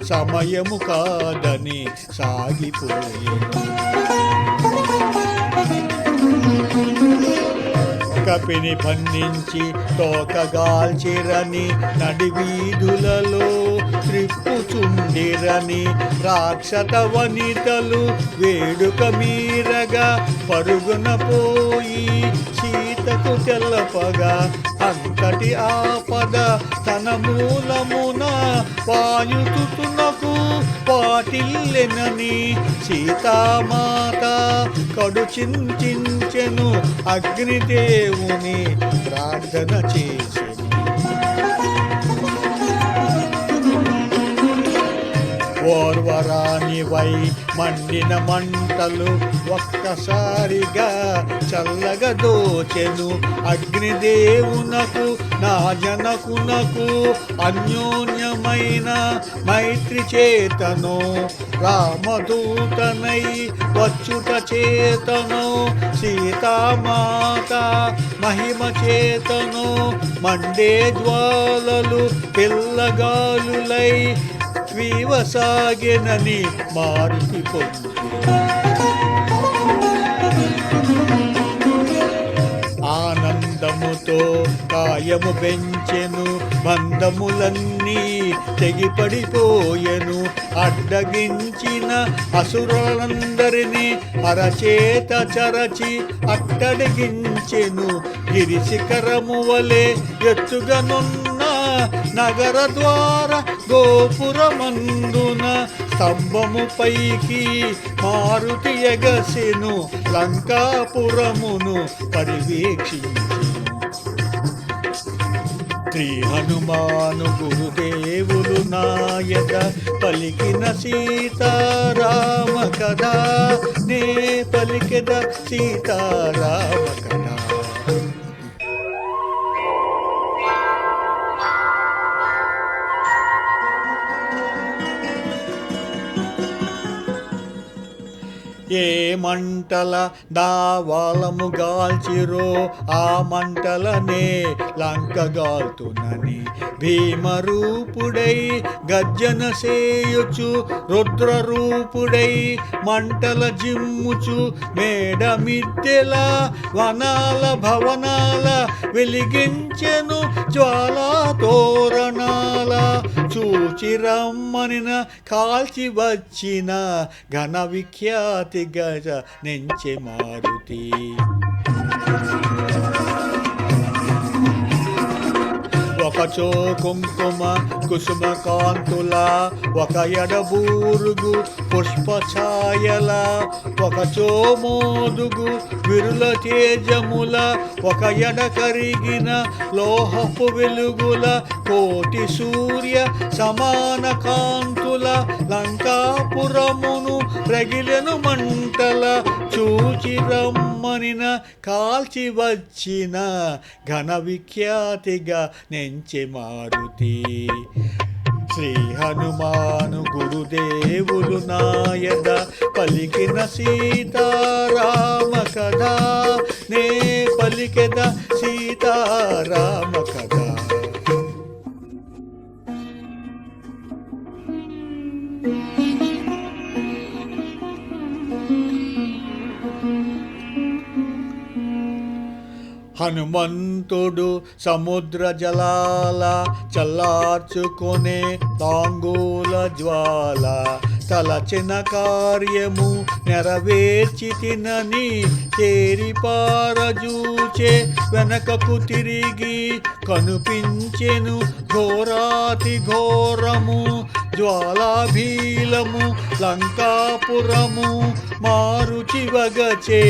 సమయము కాదని సాగిపోయేను. కపిని బంధించి తోకగాల్చిరని నడి వీధులలో త్రిప్పుచుండిరని రాక్షత వనితలు వేడుక మీరగా పరుగున పోయి సీతకు తెల్లపగా అంతటి ఆపద తన మూలమున వాయుతునకు పాటిల్లెనని సీతామాత కడు చింతించెను అగ్నిదేవుని ప్రార్థన చేసెను. ఓర్వరానివై మండిన మంటలు ఒక్కసారిగా చల్లగా దోచెను అగ్నిదేవునకు నా జనకునకు అన్యోన్యమైన మైత్రి చేతను రామదూతనై వచ్చుట చేతను సీతామాత మహిమ చేతను మండే జ్వాలలు పిల్లగాలులై వీవసాగెనని మారుతి పొందు. ఆనందముతో కాయము పెంచెను బంధములన్నీ తెగిపడిపోయెను అడ్డగించిన అసురులందరినీ అరచేత చరచి అట్టడిగించెను గిరిశిఖరము వలె ఎత్తుగనున్న నగర ద్వార గోపురమందున స్తంభము పైకి మారుతి ఎగసెను లంకాపురమును పర్యవేక్షించెను. శ్రీ హనుమాను గురుదేవులు నాయక పలికిన సీతారామ కథ నే పలికెద సీతారామ కథ. ఏ మంటల దావాలము గాల్చిరో ఆ మంటలనే లంక గాల్తునని భీమరూపుడై గర్జన సేయుచు రుద్రరూపుడై మంటల జిమ్ముచు మేడ మిద్దెల వనాల భవనాల వెలిగించెను జ్వాలా తోరణాల చూచి రమ్మనిన కాల్చి వచ్చిన ఘన విఖ్యాతి గజ నెంచె మారుతి. ఒకచో కుంకుమ కుసుమ కాంతుల, ఒక ఎడబూరుగు పుష్ప ఛాయల, ఒకచో మోదుగు విరుల తేజముల, ఒక ఎడ కరిగిన లోహపు వెలుగుల, కోటి సూర్య సమాన కాంతుల, లంకాపురమును రగిలెను మంటల, చూచి రమ్మనిన కాల్చి వచ్చిన ఘన విఖ్యాతిగా నెంచె మారుతి. శ్రీ హనుమాను గురుదేవులు నాయద పలికిన సీతారామ కథ, నే పలికెద సీతారామ కథ. హనుమంతుడు సముద్ర జలాల చల్లార్చుకొనే తాంగూల జ్వాల, తలచిన కార్యము నెరవేర్చి తినని తేరిపారజూచే వెనకకు తిరిగి కనిపించెను ఘోరాతి ఘోరము, జ్వాలాభీలము లంకాపురము, మారుచి వగచే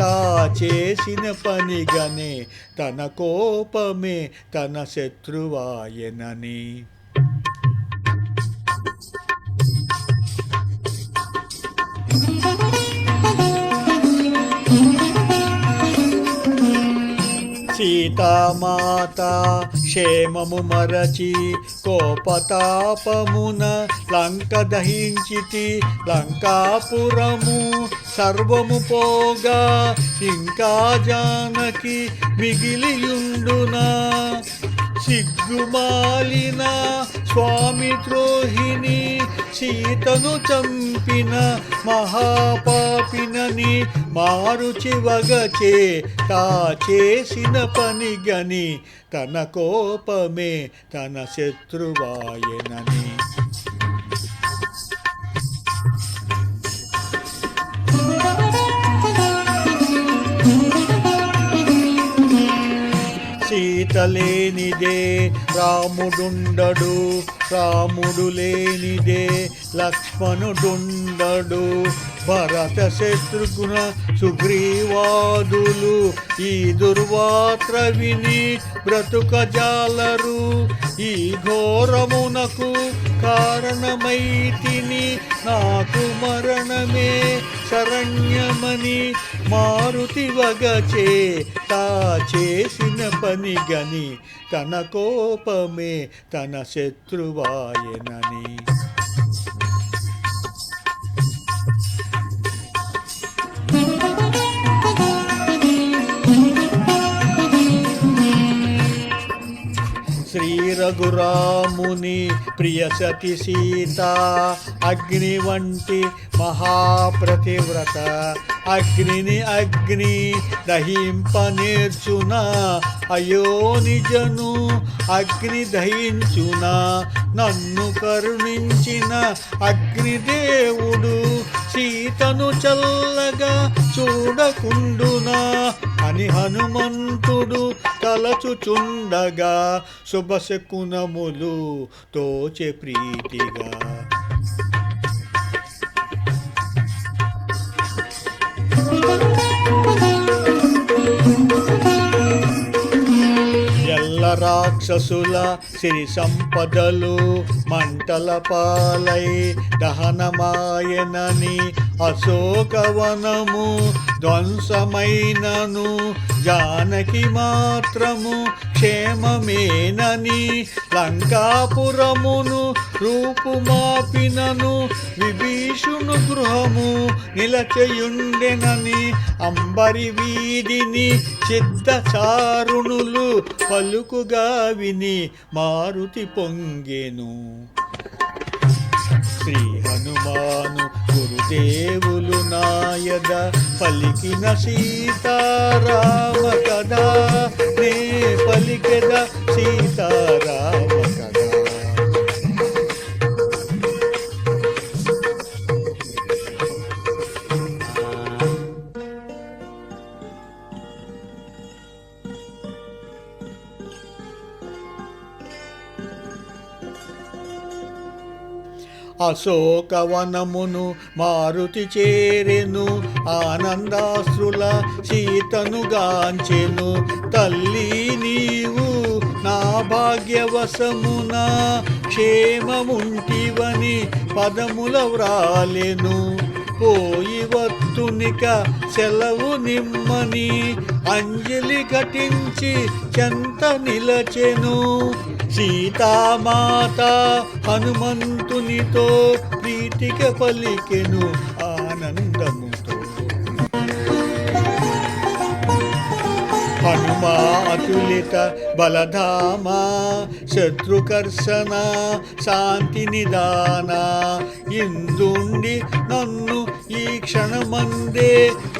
తా చేసిన పనిగనే తన కోపమే తన శత్రువాయనని. సీతామాత క్షేమము మరచి కోపతాపమున లంక దహించితి, లంకాపురము సర్వము పోగా ఇంకా జానకి మిగిలియుండునా. సిగ్గుమాలిన స్వామి ద్రోహిణి సీతను చంపిన మహాపాపినని, మారుచి వగచే తా చేసిన పనిగని తన కోపమే తన శత్రువాయనని. సీత లేనిదే రాముడుండడు, రాముడు లేనిదే లక్ష్మణుడుండడు, భరత శత్రుఘ్న సుగ్రీవాదులు ఈ దుర్వార్త విని బ్రతుకజాలరు. ఈ ఘోరమునకు కారణమైతిని, నాకు మరణమే శరణ్యమని, మారుతి వగచే తా చేసిన పనిగని తన కోపమే తన శత్రువాయనని. శ్రీ రఘురాముని ప్రియ సతి సీత, అగ్ని వంటి మహాప్రతివ్రత, అగ్నిని అగ్ని దహింప నేర్చునా, అయో నిజను అగ్ని దహించునా. నన్ను కరుణించిన అగ్నిదేవుడు సీతను చల్లగా చూడకుండునా అని హనుమంతుడు తలచుచుండగా, శుభశకునములు తోచె ప్రీతిగా. ఎల్ల రాక్షసుల సిరి సంపదలు మంటల పాలై దహనమాయనని, అశోకవనము ధ్వంసమైనను జానకి మాత్రము క్షేమమేనని, లంకాపురమును రూపుమాపినను విభీషుని గృహము నిలచయుండెనని, అంబరి వీధిని సిద్ధచారుణులు పలుకుగా విని మారుతి పొంగెను. శ్రీ హనుమాను గురుదేవులు నాయద పలికిన సీతారామ కథ, నే పలికెద సీతారామ కథ. అశోకవనమును మారుతి చేరెను, ఆనందాశ్రుల సీతను గాంచెను. తల్లి నీవు నా భాగ్యవశమున క్షేమముంటివని పదముల వ్రాలెను. పోయి వత్తునిక సెలవు నిమ్మని అంజలి ఘటించి చెంత నిలచెను. సీతామాత హనుమంతునితో ప్రీతిగా పలికెను ఆనందముతో. హనుమా అతులిత బలధామ శత్రుకర్షణ శాంతి నిదాన, ఇందుండి నన్ను ఈ క్షణమందే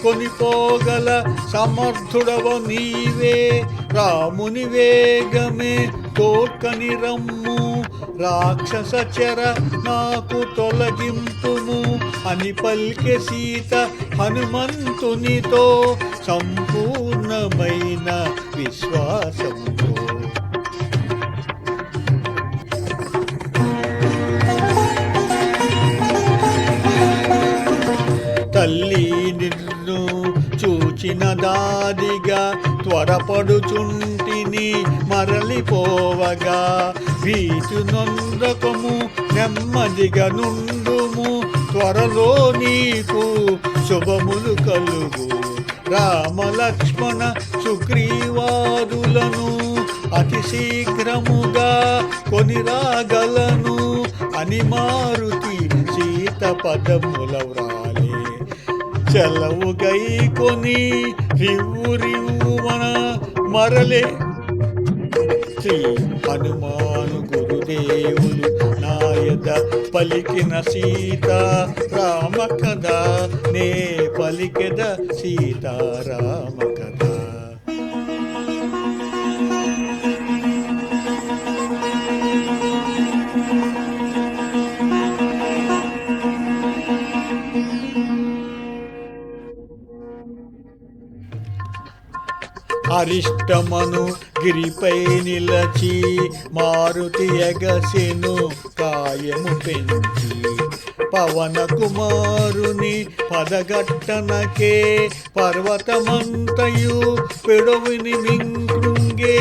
కొనిపోగల సమర్థుడవ నీవే. రాముని వేగమే తోడ్కని రమ్ము, రాక్షస చెర నాకు తొలగింపుము అని పల్కె సీత హనుమంతునితో సంపూర్ణమైన విశ్వాసముతో. తల్లి నిన్ను చూచిన దాదిగా త్వరపడుచుంటిని మరలిపోవగా, భీతు నొందకము నెమ్మదిగా నుండుము, త్వరలో నీకు శుభములు కలుగు. రామ లక్ష్మణ సుగ్రీవాదులను అతి శీఘ్రముగా కొనిరాగలను అని మారుతి సీత పదముల వ్రాలే. సెలవు గై కొని రివ్వురివ్వుమన మరలే. శ్రీ హనుమాను గురుదేవులు నాయద పలికిన సీత రామ కథ, నే పలికెద సీతారామ కథ. అరిష్టమను గిరిపై నిలచి మారుతి ఎగసెను కాయము పెంచి, పవన కుమారుని పదగట్టనకే పర్వతమంతయు పెడవిని మింకృంగే.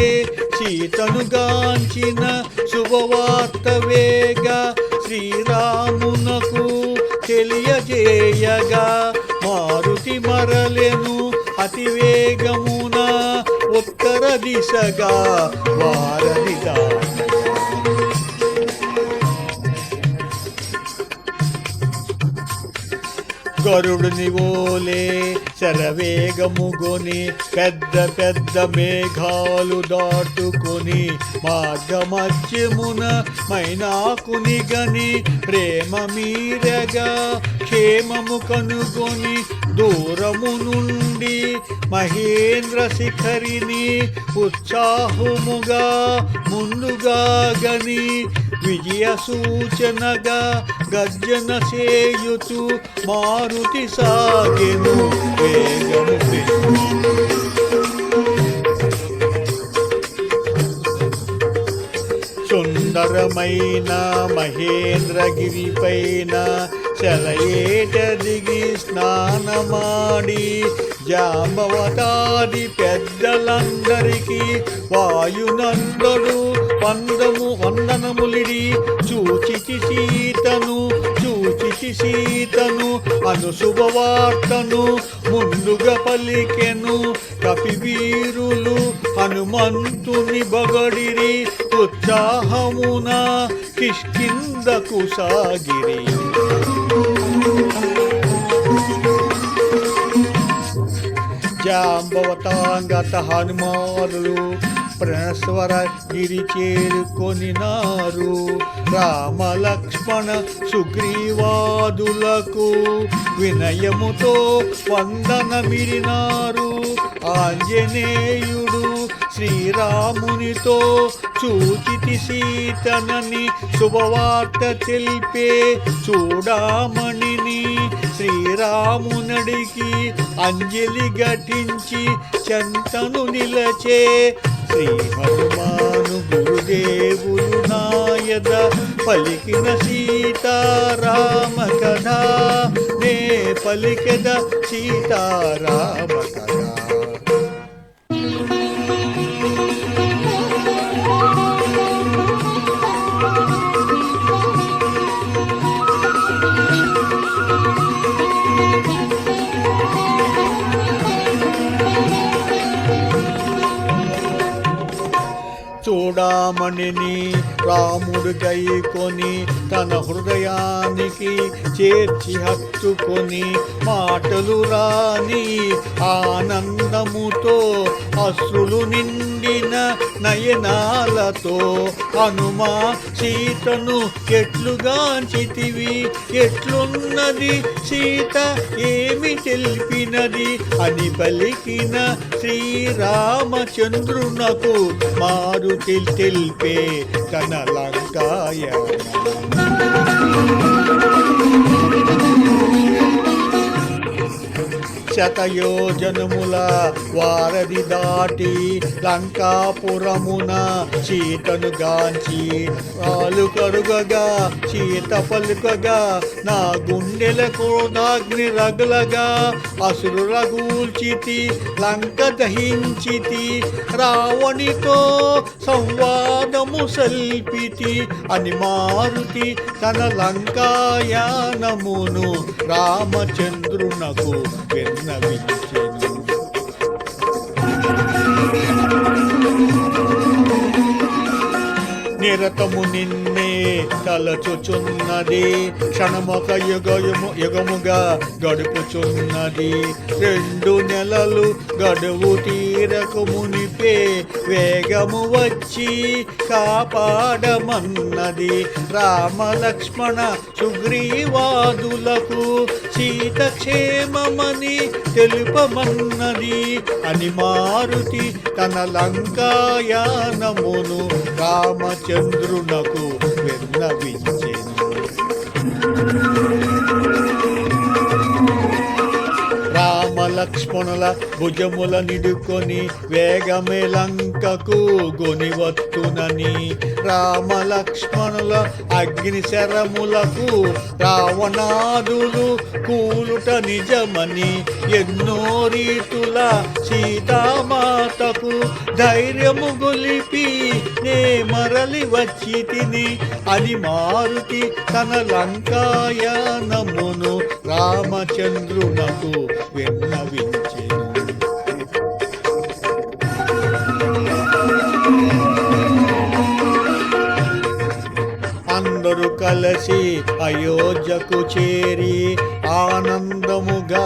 సీతను గాంచిన శుభవార్త వేగ శ్రీరామునకు తెలియజేయగా, మారుతి మరలెను అతి వేగమున ఉత్తర దిశగా వారధి దానగా. గరుడుని ఓలే శరవేగముగొని పెద్ద పెద్ద మేఘాలు దాటుకొని, మార్గమధ్యమున మైనాకుని గని ప్రేమ మీరగా క్షేమము కనుగొని, దూరము నుండి మహేంద్ర శిఖరిని ఉత్సాహముగా ముందుగా గని, విజయ సూచనగా గర్జన చేయుచు మారుతి సాగెను వేగము పెంచి. సుందరమైన మహేంద్రగిరి పైన సెలయేట దిగి స్నానమాడి, జాంబవతాది పెద్దలందరికీ వాయునందడు వందనములిడి, చూచితి సీతను అను శుభవార్తను ముందుగా పలికెను. కపివీరులు హనుమంతుని బగడిరి, ఉత్సాహమున కిష్కిందకు సాగిరి. జాంబవతాంగత హనుమానులు ప్రణస్వర గిరి చేరుకొనినారు. రామ లక్ష్మణ సుగ్రీవాదులకు వినయముతో వందనమిరినారు. ఆంజనేయుడు శ్రీరామునితో చూచితి సీతనని శుభవార్త తెలిపే చూడామణిని, శ్రీరామునడికి అంజలి ఘటించి చెంతను నిలచే. శ్రీ హనుమాను గురుదేవులు నాయ నాయద పలికిన సీతారామ కథ నే పలికెద సీతారామ కథ. చూడామణిని రాముడు గైకొని తన హృదయానికి చేర్చి హత్తుకొని మాటలు రాని ఆనందముతో అశ్రులు నిండిన నయనాలతో హనుమా సీతను ఎట్లుగాంచితివి, ఎట్లున్నది సీత ఏమి తెలిపినది అని పలికిన శ్రీరామచంద్రునకు మారు తెలిపే తన లంకాయానం. శతయోజనముల వారధి దాటి లంకాపురమున సీతను గాంచి కాలు కరుగగా సీత పలుకగా నా గుండెల క్రోధాగ్ని రగులగా అసురు రగూల్చితి లంక దహించితి రావణితో సంవాదము సల్పితి అని మారుతి తన లంకాయానమును రామచంద్రునకు విన్నవించెను. నిరతము నిన్నే తలచుచున్నది క్షణమొక యుగముగా గడుపుచున్నది 2 నెలలు గడువు తీరకు మునిపే వేగము వచ్చి కాపాడమన్నది రామ లక్ష్మణ సుగ్రీవాదులకు సీత క్షేమమని తెలుపమన్నది అని మారుతి తన లంకాయానమును రామచంద్రునకు విన్నవించెను. రామలక్ష్మణుల భుజముల నిడుకొని వేగమే లంకకు గొనివత్తునని రామలక్ష్మణుల అగ్ని శరములకు రావణాదులు కూలుట నిజమని ఎన్నో రీతుల సీతామాతకు ధైర్యము గొలిపి నే మరలి వచ్చి తిని అని మారుతి తన లంకాయానమును రామచంద్రునకు విన్నవించెను. అందరూ కలిసి అయోధ్యకు చేరి ఆనందముగా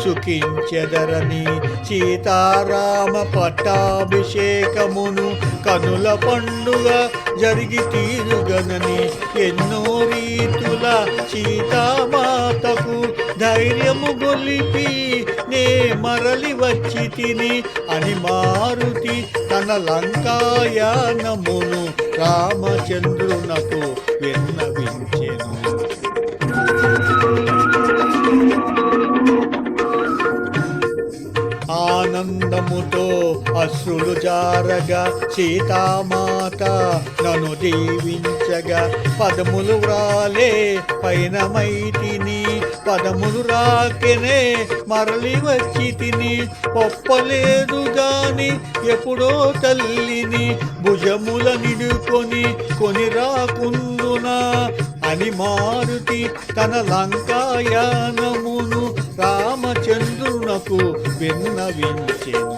సుఖించెదరని సీతారామ పట్టాభిషేకమును కనుల పండుగ జరిగి తీరుగనని ఎన్నో రీతుల సీతామాతకు ధైర్యము గొలిపి నే మరలి వచ్చి తిని అని మారుతి తన లంకాయానమును రామచంద్రునకు విన్నవించెను. ఆనందముతో అశ్రులు జారగా సీతామాత నన్ను దీవించగా పదములు వ్రాలే పైన మైతిని పదములు రాకెనే మరలి వచ్చి తిని ఒప్పలేదు గాని ఎప్పుడో తల్లిని భుజముల నిడుకొని కొని రాకుందునా అని మారుతి తన లంకాయానమును రామచంద్రునకు విన్నవించెను.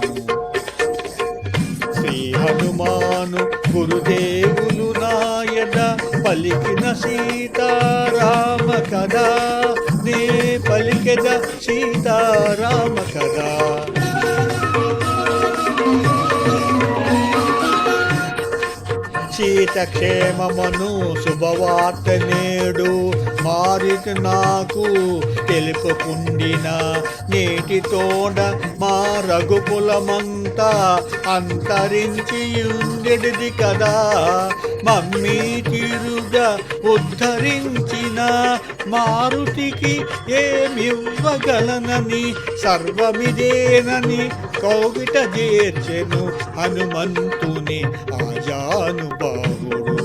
శ్రీ హనుమాను గురుదేవులు నాయద పలికిన సీతారామ కదా నే పలికెద సీతారామ కదా. సీత క్షేమమును శుభవార్త నేడు మారితి నాకు తెలుపుకుండిన నేటి తోడ మా రఘుకులమంతా అంతరించి ఉండెడిది కదా మమ్మీ తీరుగా ఉద్ధరించిన మారుతికి ఏమివ్వగలనని సర్వమిదేనని కౌగిట చేర్చెను హనుమంతుని ఆజానుబాహుడు.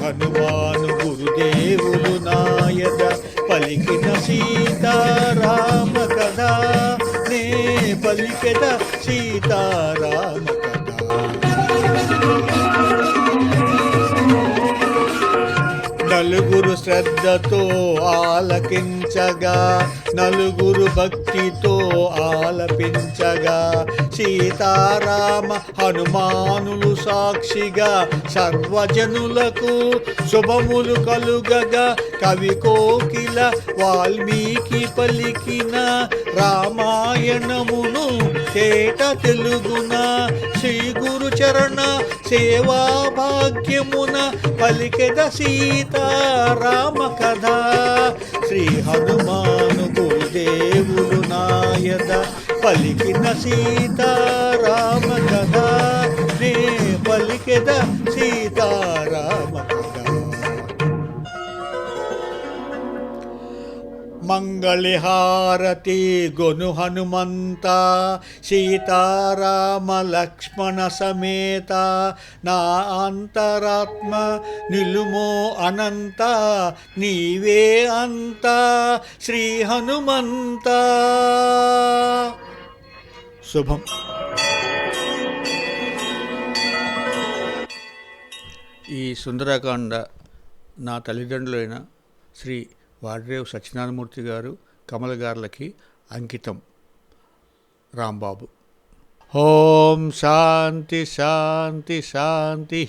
హనుమాను గురుదేవులు నాయద పలికిన సీతారామ కథ నే పలికెద సీతారామ కథ. నలుగురు శ్రద్ధతో ఆలకించగా నలుగురు భక్తితో ఆలపించగా సీతారామ హనుమానులు సాక్షిగా సర్వజనులకు శుభములు కలుగగా కవి కోకిల వాల్మీకి పలికిన రామాయణమును తేట తెలుగున శ్రీ గురు చరణ సేవా భాగ్యమున పలికెద సీతారామ కథ. శ్రీ హనుమాను గురుదేవులు నాయద పలికిన సీతారామ కథ నే పలికెద సీతారామ కథ. మంగళహారతి గొను హనుమంత సీతారామ లక్ష్మణ సమేత నా అంతరాత్మ నిలుమో అనంత నీవే అంత శ్రీ హనుమంత. శుభం. ఈ సుందరకాండ నా తల్లిదండ్రులైన శ్రీ వాడ్రేవు సత్యనారాయణమూర్తి గారు కమల్ గారులకి అంకితం. రాంబాబు. ఓం శాంతి శాంతి శాంతి.